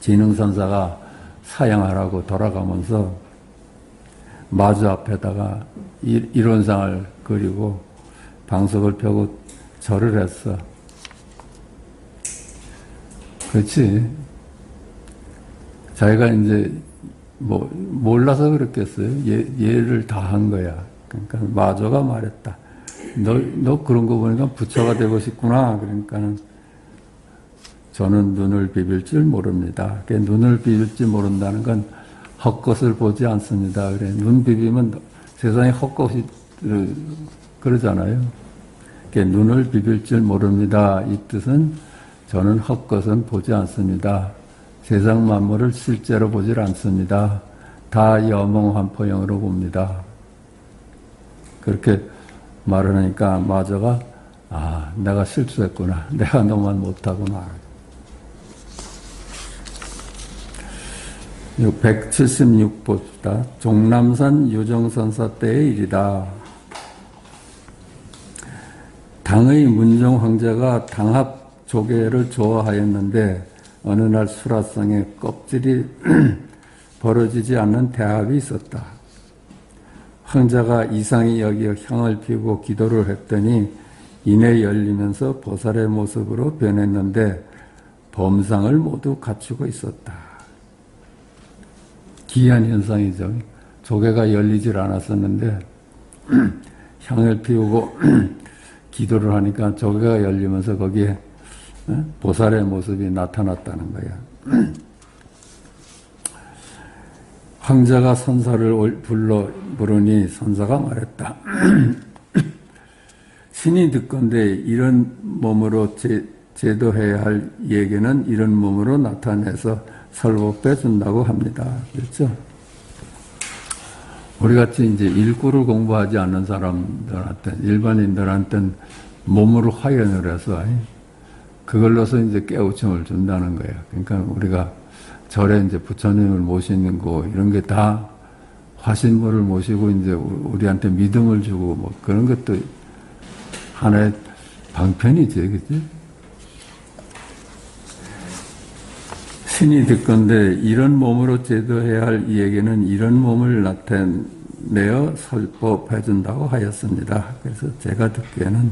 진흥선사가 사양하라고 돌아가면서 마주 앞에다가 일원상을 그리고 방석을 펴고 절을 했어. 그렇지. 자기가 이제 뭐 몰라서 그랬겠어요. 예를 다 한 거야. 그러니까 마조가 말했다. 너 그런 거 보니까 부처가 되고 싶구나. 그러니까는 저는 눈을 비빌 줄 모릅니다. 눈을 비빌 줄 모른다는 건 헛것을 보지 않습니다. 그래. 눈 비비면 세상에 헛것이 그러잖아요. 눈을 비빌 줄 모릅니다. 이 뜻은 저는 헛것은 보지 않습니다. 세상 만물을 실제로 보질 않습니다. 다 여몽환포형으로 봅니다. 그렇게 말을 하니까 마저가 내가 실수했구나. 내가 너만 못하구나. 176 봅시다. 종남산 유정선사 때의 일이다. 당의 문정 황제가 당합 조개를 좋아하였는데 어느 날 수라상에 껍질이 벌어지지 않는 대합이 있었다. 황자가 이상히 여기어 향을 피우고 기도를 했더니 이내 열리면서 보살의 모습으로 변했는데 범상을 모두 갖추고 있었다. 기이한 현상이죠. 조개가 열리질 않았었는데 향을 피우고 기도를 하니까 조개가 열리면서 거기에 보살의 모습이 나타났다는 거야. 황자가 선사를 부르니 선사가 말했다. 신이 듣건대 이런 몸으로 제도해야 할 얘기는 이런 몸으로 나타내서 설법해 준다고 합니다. 그렇죠? 우리같이 이제 일구를 공부하지 않는 사람들한테, 일반인들한테는 몸으로 화연을 해서 그걸로서 이제 깨우침을 준다는 거예요. 그러니까 우리가 절에 이제 부처님을 모시는 거 이런 게 다 화신물을 모시고 이제 우리한테 믿음을 주고 뭐 그런 것도 하나의 방편이지, 그지? 신이 듣건대 이런 몸으로 제도해야 할 이에게는 이런 몸을 나타내어 설법해준다고 하였습니다. 그래서 제가 듣기에는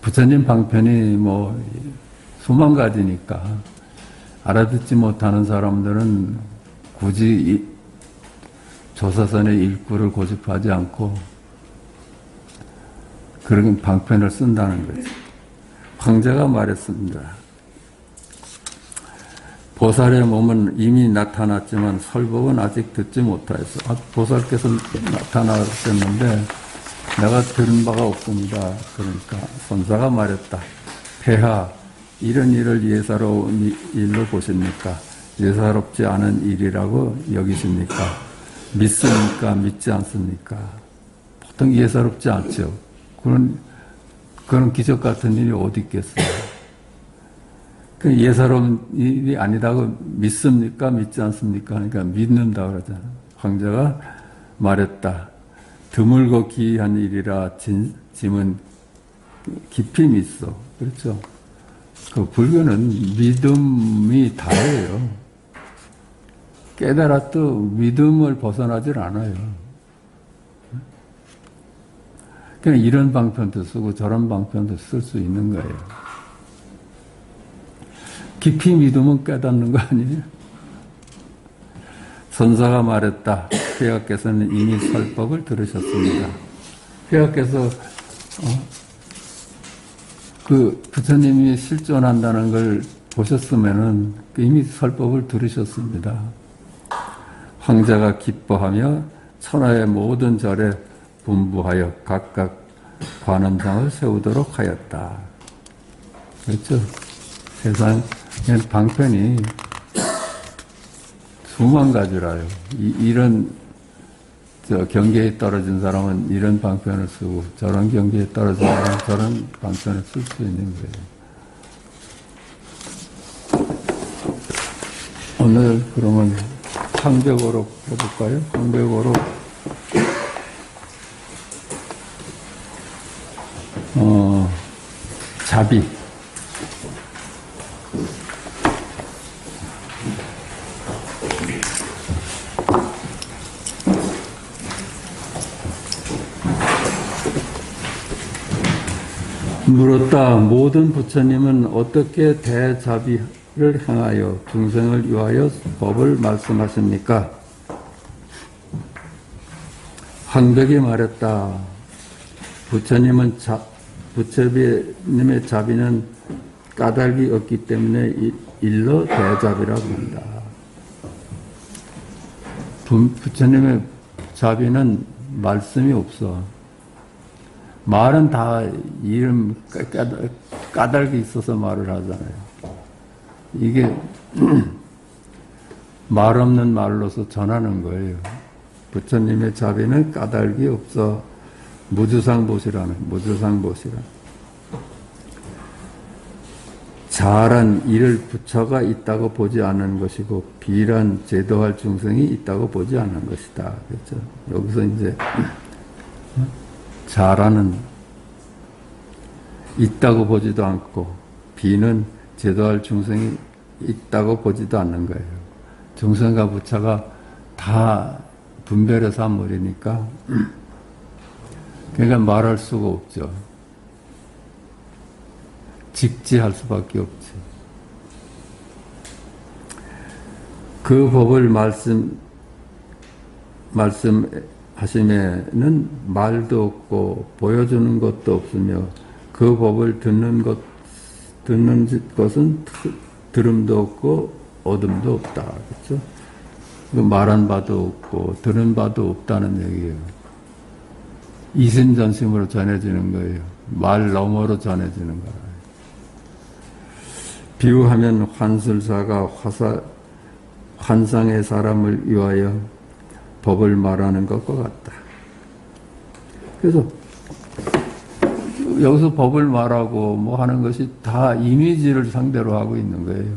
부처님 방편이 뭐 수만 가지니까 알아듣지 못하는 사람들은 굳이 조사선의 일구를 고집하지 않고 그런 방편을 쓴다는 거죠. 황제가 말했습니다. 보살의 몸은 이미 나타났지만 설법은 아직 듣지 못하였어. 보살께서 나타나셨는데 내가 들은 바가 없습니다. 그러니까 선사가 말했다. 폐하, 이런 일을 예사로운 일로 보십니까? 예사롭지 않은 일이라고 여기십니까? 믿습니까? 믿지 않습니까? 보통 예사롭지 않죠. 그런 기적 같은 일이 어디 있겠어요? 그 예사로운 일이 아니다고 믿습니까? 믿지 않습니까? 그러니까 믿는다 그러잖아요. 황제가 말했다. 드물고 기이한 일이라 짐은 깊이 믿소. 그렇죠? 그 불교는 믿음이 다예요. 깨달아도 믿음을 벗어나질 않아요. 그냥 이런 방편도 쓰고 저런 방편도 쓸 수 있는 거예요. 깊이 믿으면 깨닫는 거 아니에요? 선사가 말했다. 폐하께서는 이미 설법을 들으셨습니다. 폐하께서 그 부처님이 실존한다는 걸 보셨으면은 이미 설법을 들으셨습니다. 황제가 기뻐하며 천하의 모든 절에 분부하여 각각 관음상을 세우도록 하였다. 그렇죠? 세상에 방편이 수만 가지라요. 이런 경계에 떨어진 사람은 이런 방편을 쓰고 저런 경계에 떨어진 사람은 저런 방편을 쓸 수 있는 거예요. 오늘 그러면 황백오록 해볼까요? 황백오록 자비. 물었다. 모든 부처님은 어떻게 대자비를 행하여 중생을 위하여 법을 말씀하십니까? 황백이 말했다. 부처님의 자비는 까닭이 없기 때문에 일러 대자비라고 한다. 부처님의 자비는 말씀이 없어. 말은 다 이름 까닭이 있어서 말을 하잖아요. 이게 말 없는 말로서 전하는 거예요. 부처님의 자비는 까닭이 없어. 무주상보시라는 무주상보시라. 잘한 일을 부처가 있다고 보지 않는 것이고 비란 제도할 중생이 있다고 보지 않는 것이다. 그렇죠? 여기서 이제 잘하는 있다고 보지도 않고 비는 제도할 중생이 있다고 보지도 않는 거예요. 중생과 부처가 다 분별의 산물이니까 그러니까 말할 수가 없죠. 직지할 수밖에 없지. 그 법을 말씀하심에는 말도 없고 보여주는 것도 없으며 그 법을 듣는 것은 들음도 없고 얻음도 없다. 그렇죠? 말한 바도 없고 들은 바도 없다는 얘기예요. 이심전심으로 전해지는 거예요. 말 너머로 전해지는 거예요. 비유하면 환술사가 환상의 사람을 위하여 법을 말하는 것과 같다. 그래서 여기서 법을 말하고 뭐 하는 것이 다 이미지를 상대로 하고 있는 거예요.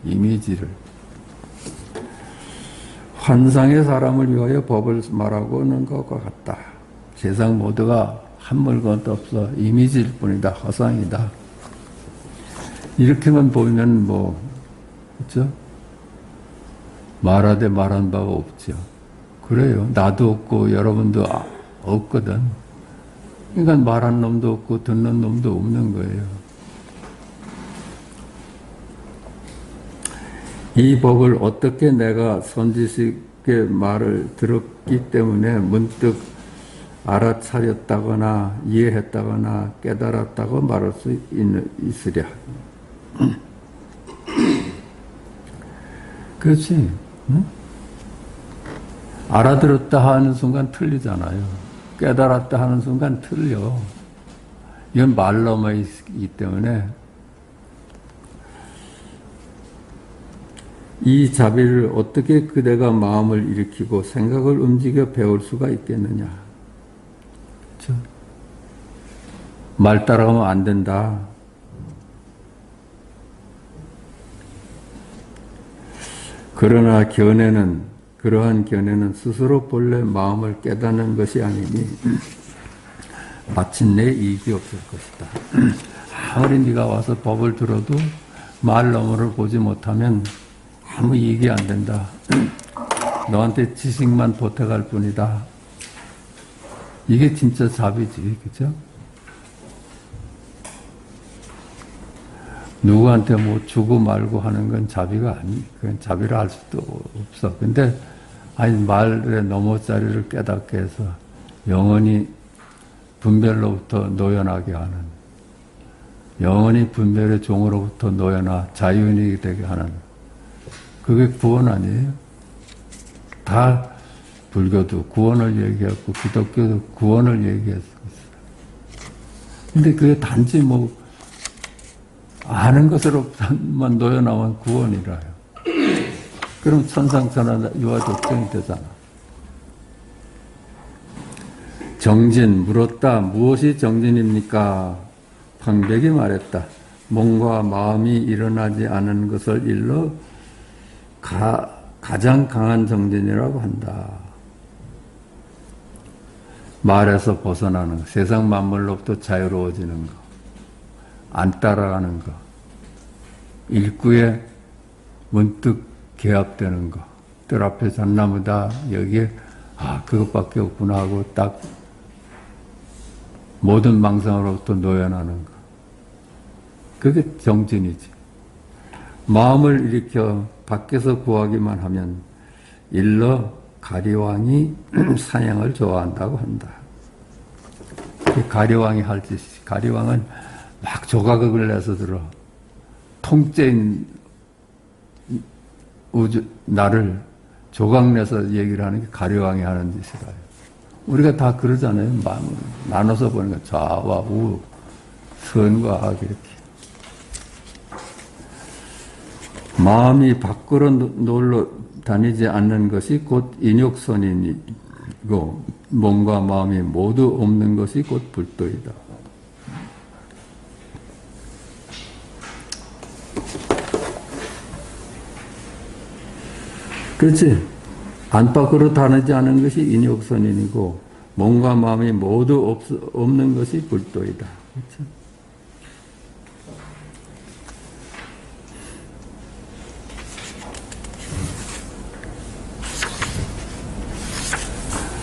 이미지를. 환상의 사람을 위하여 법을 말하고는 것과 같다. 세상 모두가 한 물건도 없어. 이미지일 뿐이다. 허상이다. 이렇게만 보면 뭐, 그렇죠? 말하되 말한 바가 없죠. 그래요. 나도 없고 여러분도 없거든. 그러니까 말한 놈도 없고 듣는 놈도 없는 거예요. 이 법을 어떻게 내가 선지식의 말을 들었기 때문에 문득 알아차렸다거나 이해했다거나 깨달았다고 말할 수 있으랴. 그렇지. 응? 알아들었다 하는 순간 틀리잖아요. 깨달았다 하는 순간 틀려. 이건 말로만이기 때문에 이 자비를 어떻게 그대가 마음을 일으키고 생각을 움직여 배울 수가 있겠느냐. 그렇죠? 말 따라가면 안 된다. 그러나 그러한 견해는 스스로 본래 마음을 깨닫는 것이 아니니 마침내 이익이 없을 것이다. 아무리 네가 와서 법을 들어도 말 너머를 보지 못하면 아무 이익이 안 된다. 너한테 지식만 보태갈 뿐이다. 이게 진짜 자비지, 그죠? 누구한테 뭐 주고 말고 하는 건 자비가 그건 자비를 할 수도 없어. 근데, 말의 너머자리를 깨닫게 해서 영원히 분별로부터 노연하게 하는, 영원히 분별의 종으로부터 노연하, 자유인이 되게 하는, 그게 구원 아니에요? 다 불교도 구원을 얘기했고, 기독교도 구원을 얘기했어. 근데 그게 단지 뭐, 아는 것으로만 노여나면 구원이라요. 그럼 천상천하 유아족정이 되잖아. 정진, 물었다. 무엇이 정진입니까? 황백이 말했다. 몸과 마음이 일어나지 않은 것을 일러 가장 강한 정진이라고 한다. 말에서 벗어나는 거, 세상 만물로부터 자유로워지는 거, 안 따라가는 거, 일구에 문득 개합되는 거, 뜰 앞에 잣나무다, 여기에 그것밖에 없구나 하고 딱 모든 망상으로부터 노연하는 거. 그게 정진이지. 마음을 일으켜 밖에서 구하기만 하면 일러 가리왕이 사냥을 좋아한다고 한다. 가리왕이 할 짓이, 가리왕은 막 조각을 내서 들어. 통째인 나를 조각내서 얘기를 하는 게 가리왕이 하는 짓이라요. 우리가 다 그러잖아요. 마음을 나눠서 보는 거. 좌와 우, 선과 악 이렇게. 마음이 밖으로 놀러 다니지 않는 것이 곧 인욕선이고 몸과 마음이 모두 없는 것이 곧 불도이다. 그렇지? 안팎으로 다니지 않은 것이 인욕선인이고 몸과 마음이 모두 없는 것이 불도이다. 그렇죠?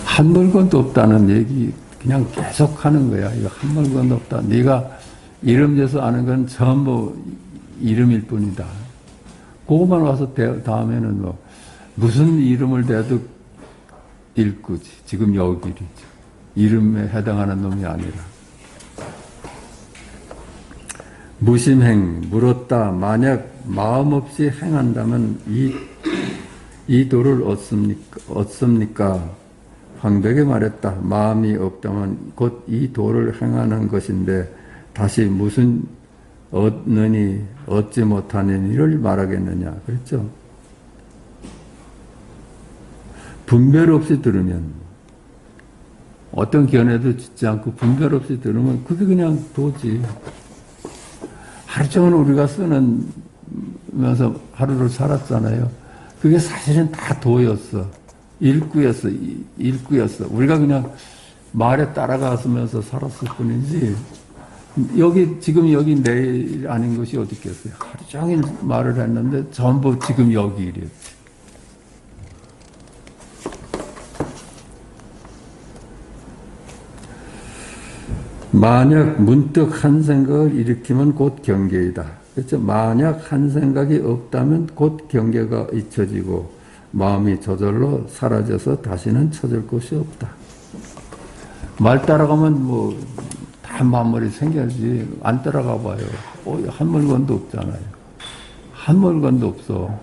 한 물건도 없다는 얘기 그냥 계속 하는 거야. 이거 한 물건도 없다. 네가 이름 재서 아는 건 전부 이름일 뿐이다. 그것만 와서 다음에는 뭐 무슨 이름을 대도 일구지. 지금 여기이지. 이름에 해당하는 놈이 아니라. 무심행, 물었다. 만약 마음 없이 행한다면 이 도를 얻습니까? 황백이 말했다. 마음이 없다면 곧 이 도를 행하는 것인데 다시 무슨 얻느니 얻지 못하느니를 말하겠느냐. 그렇죠? 분별 없이 들으면 어떤 견해도 짓지 않고 분별 없이 들으면 그게 그냥 도지. 하루 종일 우리가 쓰면서 하루를 살았잖아요. 그게 사실은 다 도였어. 일구였어. 일구였어. 우리가 그냥 말에 따라가면서 살았을 뿐이지. 지금 여기 내일 아닌 것이 어디 있겠어요. 하루 종일 말을 했는데 전부 지금 여기 일이었지. 만약 문득 한 생각을 일으키면 곧 경계이다. 그렇죠? 만약 한 생각이 없다면 곧 경계가 잊혀지고 마음이 저절로 사라져서 다시는 찾을 곳이 없다. 말 따라가면 다 만물이 생겨야지. 안 따라가 봐요. 한 물건도 없잖아요. 한 물건도 없어.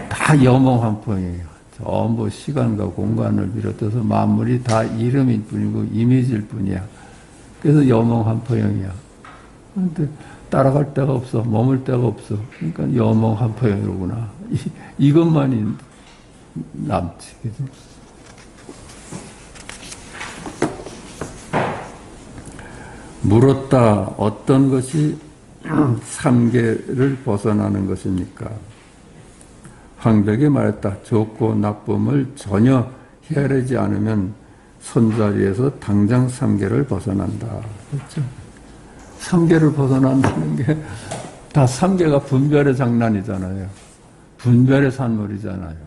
다 영롱한풍이에요. 전부 시간과 공간을 비롯해서 만물이 다 이름일 뿐이고 이미지일 뿐이야. 그래서 영롱한포형이야. 그런데 따라갈 데가 없어. 머물 데가 없어. 그러니까 영롱한포형이로구나. 이것만이 남지. 그죠? 물었다. 어떤 것이 삼계를 벗어나는 것입니까? 황벽이 말했다. 좋고 나쁨을 전혀 헤아리지 않으면 손자리에서 당장 삼계를 벗어난다. 그렇죠? 삼계를 벗어난다는 게 다 삼계가 분별의 장난이잖아요. 분별의 산물이잖아요.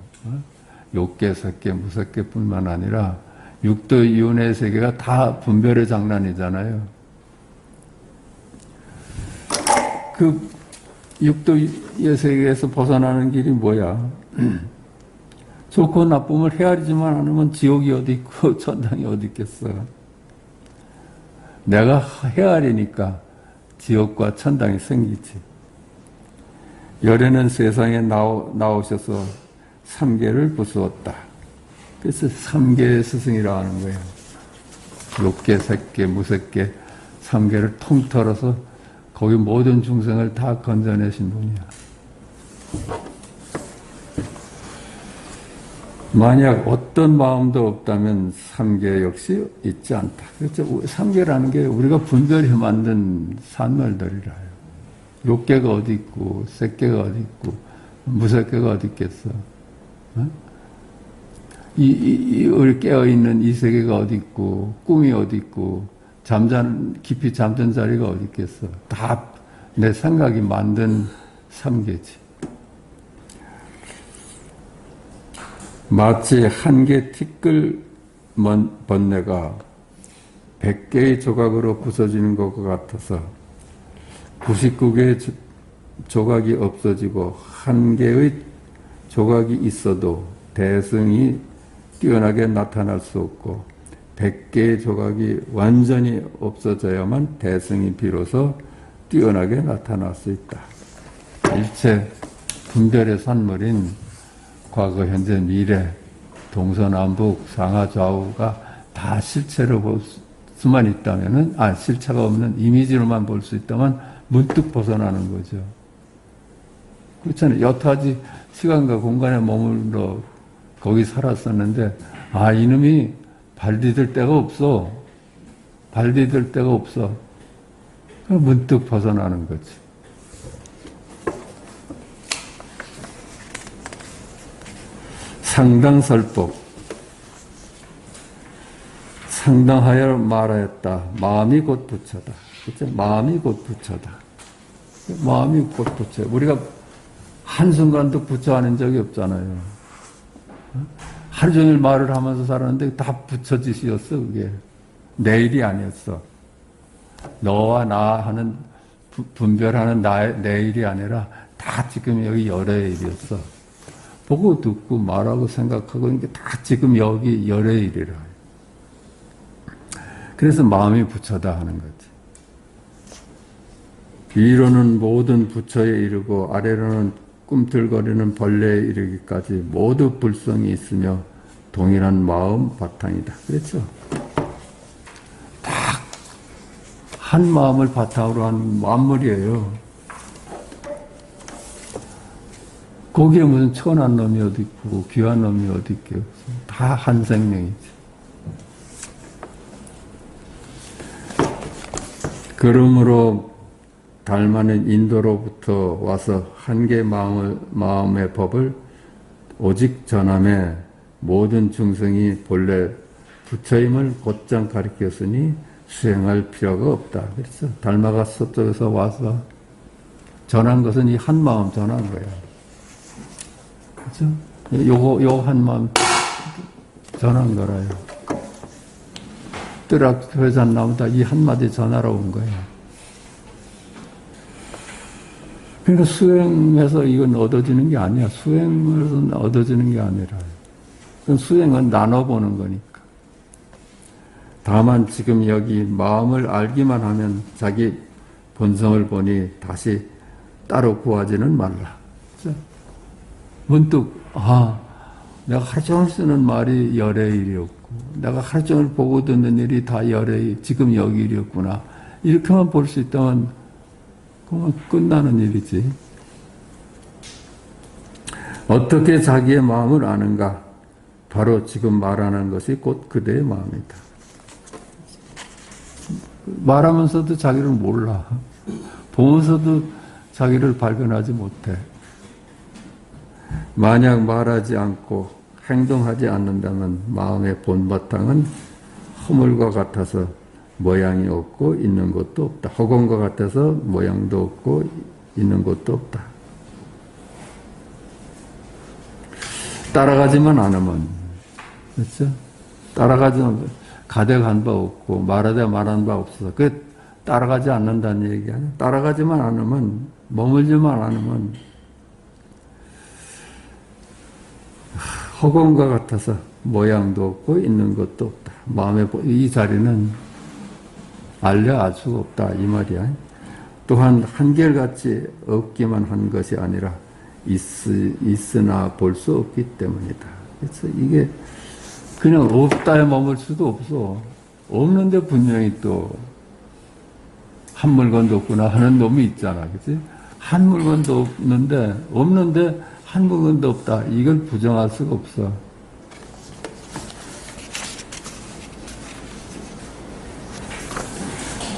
욕계, 색계, 무색계뿐만 아니라 육도 이윤의 세계가 다 분별의 장난이잖아요. 그 육도의 세계에서 벗어나는 길이 뭐야? 좋고 나쁨을 헤아리지만 않으면 지옥이 어디 있고 천당이 어디 있겠어. 내가 헤아리니까 지옥과 천당이 생기지. 열애는 세상에 나오셔서 삼계를 부수었다. 그래서 삼계의 스승이라 하는 거예요. 욕계, 색계, 무색계, 삼계를 통틀어서 거기 모든 중생을 다 건져내신 분이야. 만약 어떤 마음도 없다면 삼계 역시 있지 않다. 그렇죠? 삼계라는 게 우리가 분별해 만든 산물들이라요. 욕계가 어디 있고, 색계가 어디 있고, 무색계가 어디 있겠어. 우리 깨어있는 이 세계가 어디 있고, 꿈이 어디 있고, 깊이 잠든 자리가 어디 있겠어. 다 내 생각이 만든 삼계지. 마치 한 개 티끌 번뇌가 100개의 조각으로 부서지는 것과 같아서 99개의 조각이 없어지고 한 개의 조각이 있어도 대승이 뛰어나게 나타날 수 없고 100개의 조각이 완전히 없어져야만 대승이 비로소 뛰어나게 나타날 수 있다. 일체 분별의 산물인 과거, 현재, 미래, 동서남북, 상하좌우가 다 실체로 볼 수만 있다면은, 실체가 없는 이미지로만 볼 수 있다면 문득 벗어나는 거죠. 그렇잖아요. 여타지 시간과 공간에 머물러 거기 살았었는데, 이놈이 발 디딜 데가 없어. 발 디딜 데가 없어. 그럼 문득 벗어나는 거지. 상당설법. 상당하여 말하였다. 마음이 곧 부처다. 그렇죠? 마음이 곧 부처다. 마음이 곧 부처. 우리가 한순간도 부처 하는 적이 없잖아요. 하루 종일 말을 하면서 살았는데 다 부처 짓이었어, 그게. 내 일이 아니었어. 너와 나 하는, 분별하는 내 일이 아니라 다 지금 여기 열의 일이었어. 보고 듣고 말하고 생각하고 이게 다 지금 여기 열의 일이라. 그래서 마음이 부처다 하는 거지. 위로는 모든 부처에 이르고 아래로는 꿈틀거리는 벌레에 이르기까지 모두 불성이 있으며 동일한 마음 바탕이다. 그렇죠? 다 한 마음을 바탕으로 한 만물이에요. 거기에 무슨 천한 놈이 어디 있고 귀한 놈이 어디 있겠어. 다 한 생명이지. 그러므로 달마는 인도로부터 와서 한계 마음의 법을 오직 전함에 모든 중생이 본래 부처임을 곧장 가르쳤으니 수행할 필요가 없다. 그래서 달마가 서쪽에서 와서 전한 것은 이 한 마음 전한 거예요. 그렇죠? 요 한 마음 전한 거라요. 뜨락 회산 나온다. 이 한마디 전하러 온 거예요. 그러니까 수행해서 이건 얻어지는 게 아니야. 수행에서 얻어지는 게 아니라. 수행은 나눠보는 거니까. 다만 지금 여기 마음을 알기만 하면 자기 본성을 보니 다시 따로 구하지는 말라. 그렇죠? 문득 내가 하루 종일 쓰는 말이 열의 일이었고 내가 하루 종일 보고 듣는 일이 다 열의 지금 여기 일이었구나. 이렇게만 볼 수 있다면 그건 끝나는 일이지. 어떻게 자기의 마음을 아는가? 바로 지금 말하는 것이 곧 그대의 마음이다. 말하면서도 자기를 몰라. 보면서도 자기를 발견하지 못해. 만약 말하지 않고 행동하지 않는다면 마음의 본바탕은 허물과 같아서 모양이 없고 있는 것도 없다. 허공과 같아서 모양도 없고 있는 것도 없다. 따라가지만 않으면, 그렇죠? 따라가지만 가대간 바 없고 말하되 말한 바 없어서 그 따라가지 않는다는 얘기 아니야. 따라가지만 않으면, 머물지만 않으면 허공과 같아서 모양도 없고 있는 것도 없다. 마음의 이 자리는 알려 알 수가 없다 이 말이야. 또한 한결같이 없기만 한 것이 아니라 있으나 볼 수 없기 때문이다. 그래서 이게 그냥 없다에 머물 수도 없어. 없는데 분명히 또 한 물건도 없구나 하는 놈이 있잖아. 그치? 한 물건도 없는데 한 물건도 없다. 이걸 부정할 수가 없어.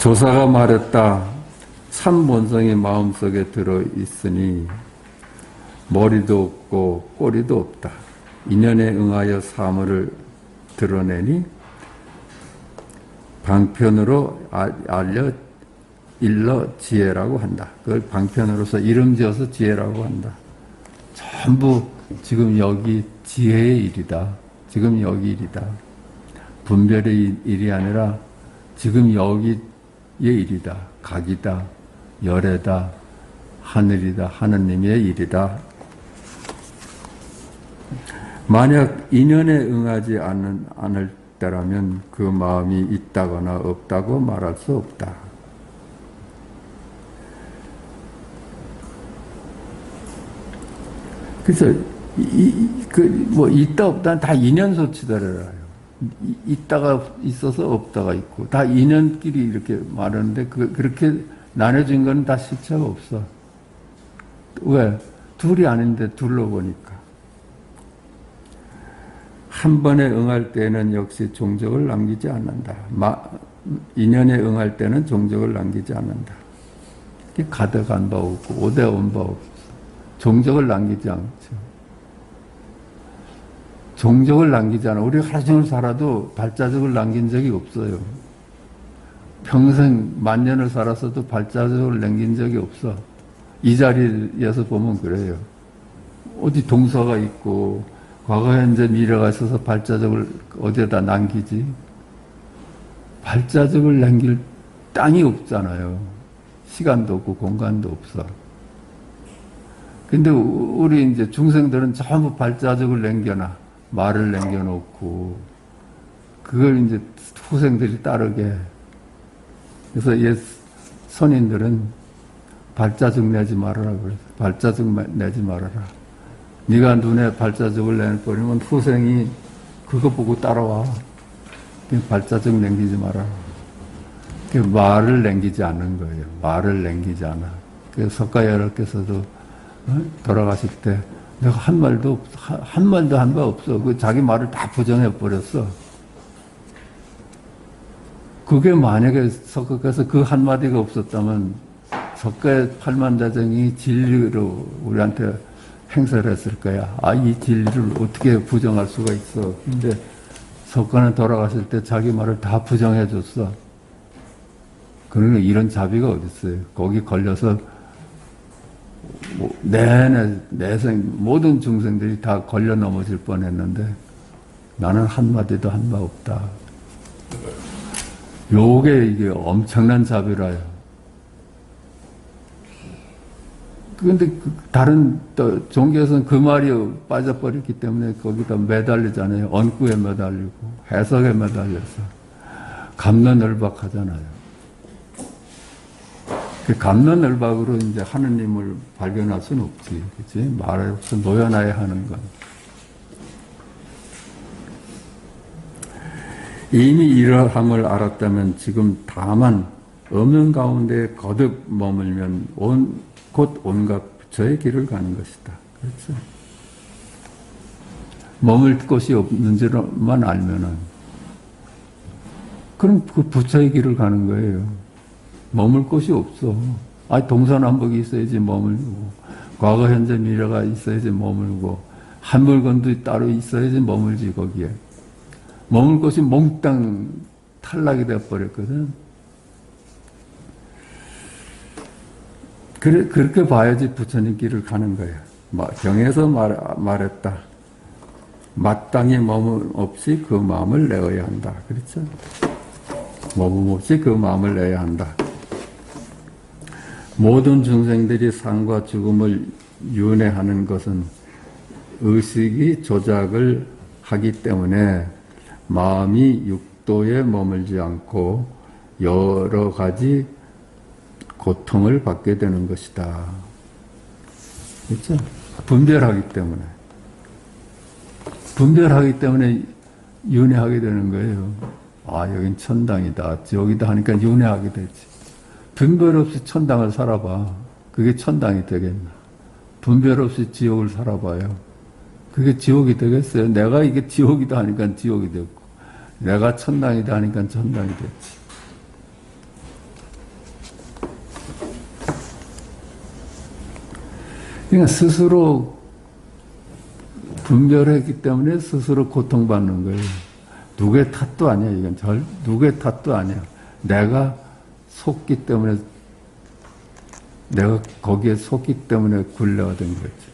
조사가 말했다. 참 본성이 마음속에 들어있으니 머리도 없고 꼬리도 없다. 인연에 응하여 사물을 드러내니 방편으로 일러 지혜라고 한다. 그걸 방편으로서 이름 지어서 지혜라고 한다. 전부 지금 여기 지혜의 일이다. 지금 여기 일이다. 분별의 일이 아니라 지금 여기의 일이다. 각이다. 열애다. 하늘이다. 하느님의 일이다. 만약 인연에 응하지 않을 때라면 그 마음이 있다거나 없다고 말할 수 없다. 그래서 있다 없다는 다 인연소치더래요. 있다가 있어서 없다가 있고 다 인연끼리 이렇게 말하는데 그렇게 나눠진 건 다 실체가 없어. 왜? 둘이 아닌데 둘로 보니까. 한 번에 응할 때는 역시 종적을 남기지 않는다. 인연에 응할 때는 종적을 남기지 않는다. 가득한 바 없고 오대 온 바 없어. 종적을 남기지 않죠. 종적을 남기지 않아. 우리가 하루 종일 살아도 발자국을 남긴 적이 없어요. 평생 만년을 살았어도 발자국을 남긴 적이 없어. 이 자리에서 보면 그래요. 어디 동서가 있고 과거, 현재, 미래가 있어서 발자국을 어디에다 남기지? 발자국을 남길 땅이 없잖아요. 시간도 없고 공간도 없어. 근데 우리 이제 중생들은 전부 발자국을 남겨놔. 말을 남겨놓고, 그걸 이제 후생들이 따르게. 그래서 옛 선인들은 발자국 내지 말아라 그래서 발자국 내지 말아라. 네가 눈에 발자국을 내버리면 후생이 그거 보고 따라와. 발자국 남기지 마라. 말을 남기지 않는 거예요. 말을 남기지 않아. 그래서 석가여러께서도 돌아가실 때 내가 한 말도 한 바 없어. 그 자기 말을 다 부정해 버렸어. 그게 만약에 석가께서 그 한마디가 없었다면 석가의 팔만다정이 진리로 우리한테 행사를 했을 거야. 아, 이 진리를 어떻게 부정할 수가 있어. 근데 석가는 돌아갔을 때 자기 말을 다 부정해 줬어. 그러니까 이런 자비가 어딨어요. 거기 걸려서 내생 모든 중생들이 다 걸려 넘어질 뻔했는데 나는 한마디도 한 바 없다. 요게 이게 엄청난 자비라요. 그런데 다른 또 종교에서는 그 말이 빠져버렸기 때문에 거기다 매달리잖아요. 언구에 매달리고 해석에 매달려서 갑론을박하잖아요. 그 갑론을박으로 이제 하느님을 발견할 수는 없지, 그렇지? 말에 없어 노연하게 하는 건. 이미 이러함을 알았다면 지금 다만 없는 가운데 거듭 머물면 곧 온갖 부처의 길을 가는 것이다. 그렇죠? 머물 곳이 없는지만 알면은 그럼 그 부처의 길을 가는 거예요. 머물 곳이 없어. 아니 동서남북이 있어야지 머물고, 과거 현재 미래가 있어야지 머물고, 한 물건도 따로 있어야지 머물지. 거기에 머물 곳이 몽땅 탈락이 되어버렸거든. 그렇게 봐야지 부처님 길을 가는 거야. 경에서 말했다. 마땅히 머문 없이 그 마음을 내어야 한다. 그렇죠? 머문 없이 그 마음을 내야 한다. 모든 중생들이 삶과 죽음을 윤회하는 것은 의식이 조작을 하기 때문에 마음이 육도에 머물지 않고 여러 가지 고통을 받게 되는 것이다. 그렇죠? 분별하기 때문에 윤회하게 되는 거예요. 아, 여긴 천당이다, 지옥이다 하니까 윤회하게 되지. 분별 없이 천당을 살아봐. 그게 천당이 되겠나? 분별 없이 지옥을 살아봐요. 그게 지옥이 되겠어요? 내가 이게 지옥이다 하니까 지옥이 됐고, 내가 천당이다 하니까 천당이 됐지. 그러니까 스스로 분별했기 때문에 스스로 고통받는 거예요. 누구의 탓도 아니야. 이건 누구의 탓도 아니야. 내가 속기 때문에, 내가 거기에 속기 때문에 굴레가 된 거지.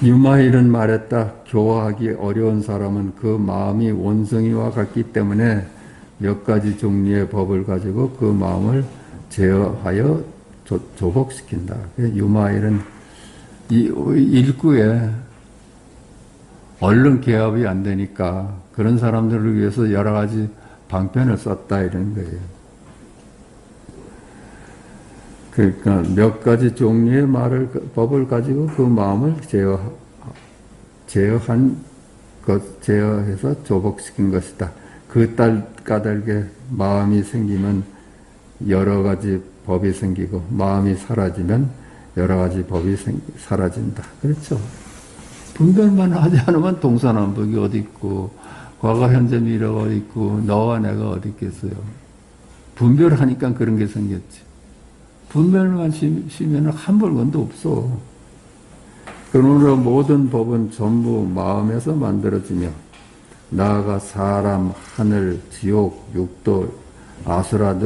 유마일은 말했다. 교화하기 어려운 사람은 그 마음이 원성이와 같기 때문에 몇 가지 종류의 법을 가지고 그 마음을 제어하여 조복시킨다. 유마일은 이 일구에 얼른 개업이 안 되니까 그런 사람들을 위해서 여러 가지 방편을 썼다 이런 거예요. 그러니까 몇 가지 종류의 법을 가지고 그 마음을 제어해서 조복시킨 것이다. 그 까닭에 마음이 생기면 여러 가지 법이 생기고, 마음이 사라지면 여러 가지 법이 사라진다. 그렇죠? 분별만 하지 않으면 동서남북이 어디 있고, 과거, 현재, 미래가 어디 있고, 너와 내가 어디 있겠어요? 분별하니까 그런 게 생겼지. 분별만 쉬면 한 물건도 없어. 그러므로 모든 법은 전부 마음에서 만들어지며, 나아가 사람, 하늘, 지옥, 육도, 아수라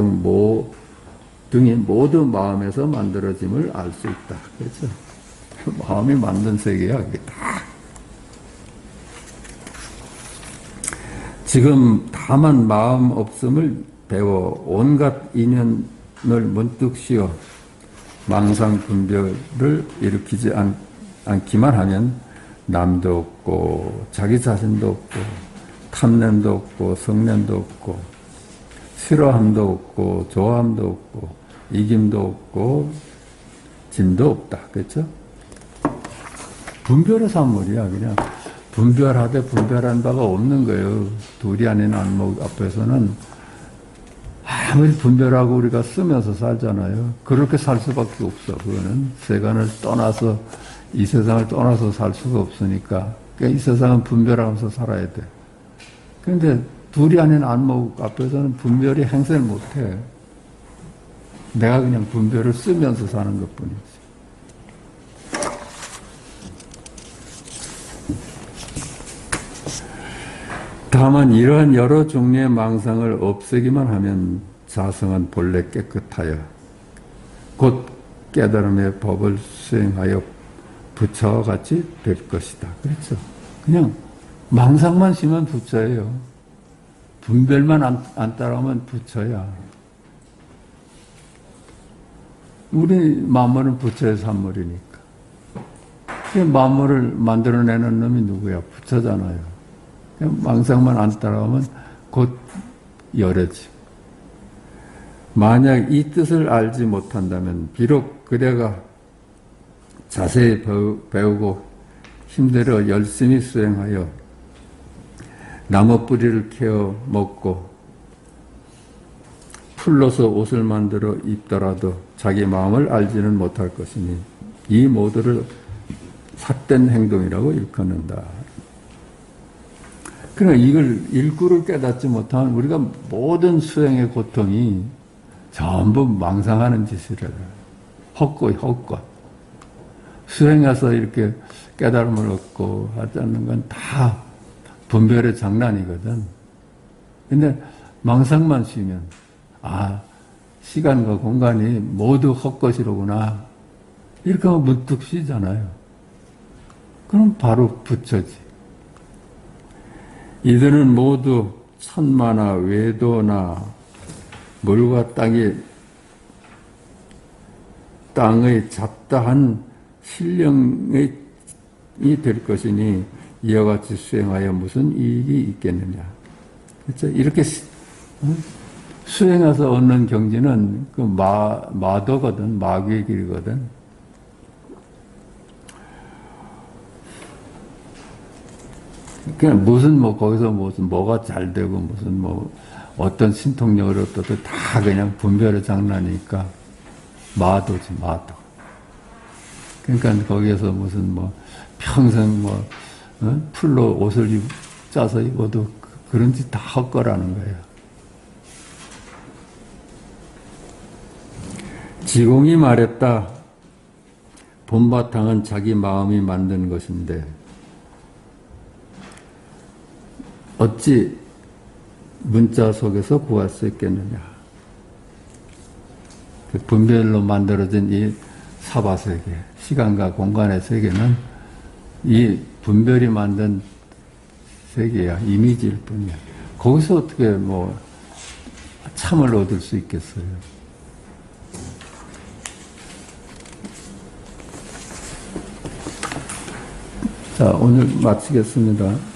등이 모두 마음에서 만들어짐을 알 수 있다. 그렇죠? 마음이 만든 세계야, 그게 다. 지금 다만 마음 없음을 배워 온갖 인연을 문득 씌워 망상 분별을 일으키지 않기만 하면 남도 없고 자기 자신도 없고 탐냄도 없고 성냄도 없고 싫어함도 없고 좋아함도 없고 이김도 없고 짐도 없다. 그렇죠? 분별의 산물이야. 그냥 분별하되 분별한 바가 없는 거예요. 둘이 아닌 안목 앞에서는 아무리 분별하고 우리가 쓰면서 살잖아요. 그렇게 살 수밖에 없어. 그거는 세간을 떠나서, 이 세상을 떠나서 살 수가 없으니까. 그러니까 이 세상은 분별하면서 살아야 돼. 그런데 둘이 아닌 안목 앞에서는 분별이 행세를 못해. 내가 그냥 분별을 쓰면서 사는 것뿐이지. 다만 이러한 여러 종류의 망상을 없애기만 하면 자성은 본래 깨끗하여 곧 깨달음의 법을 수행하여 부처와 같이 될 것이다. 그렇죠. 그냥 망상만 심으면 부처예요. 분별만 안 따라오면 부처야. 우리 만물은 부처의 산물이니까. 만물을 만들어내는 놈이 누구야? 부처잖아요. 망상만 안 따라오면 곧 열어지. 만약 이 뜻을 알지 못한다면 비록 그대가 자세히 배우고 힘들어 열심히 수행하여 나무 뿌리를 캐어 먹고 풀로서 옷을 만들어 입더라도 자기 마음을 알지는 못할 것이니 이 모두를 삿된 행동이라고 일컫는다. 그러나 이걸 일구를 깨닫지 못하면 우리가 모든 수행의 고통이 전부 망상하는 짓이래. 헛것. 수행해서 이렇게 깨달음을 얻고 하지 않는 건 다 분별의 장난이거든. 근데 망상만 쉬면 시간과 공간이 모두 헛것이로구나. 이렇게 하면 문득 쉬잖아요. 그럼 바로 부처지. 이들은 모두 천마나 외도나 물과 땅의 잡다한 신령이 될 것이니 이와 같이 수행하여 무슨 이익이 있겠느냐. 그렇죠? 이렇게 수행해서 얻는 경지는 그 마도거든, 마귀의 길이거든. 그냥 거기서 뭐가 잘 되고 어떤 신통력을 얻어도 다 그냥 분별의 장난이니까 마도지, 마도. 그러니까 거기에서 평생 풀로 옷을 짜서 입어도 그런 짓 다 헛거라는 거예요. 지공이 말했다. 본바탕은 자기 마음이 만든 것인데 어찌 문자 속에서 구할 수 있겠느냐. 분별로 만들어진 이 사바세계, 시간과 공간의 세계는 이 분별이 만든 세계야. 이미지일 뿐이야. 거기서 어떻게 참을 얻을 수 있겠어요. 자, 오늘 마치겠습니다.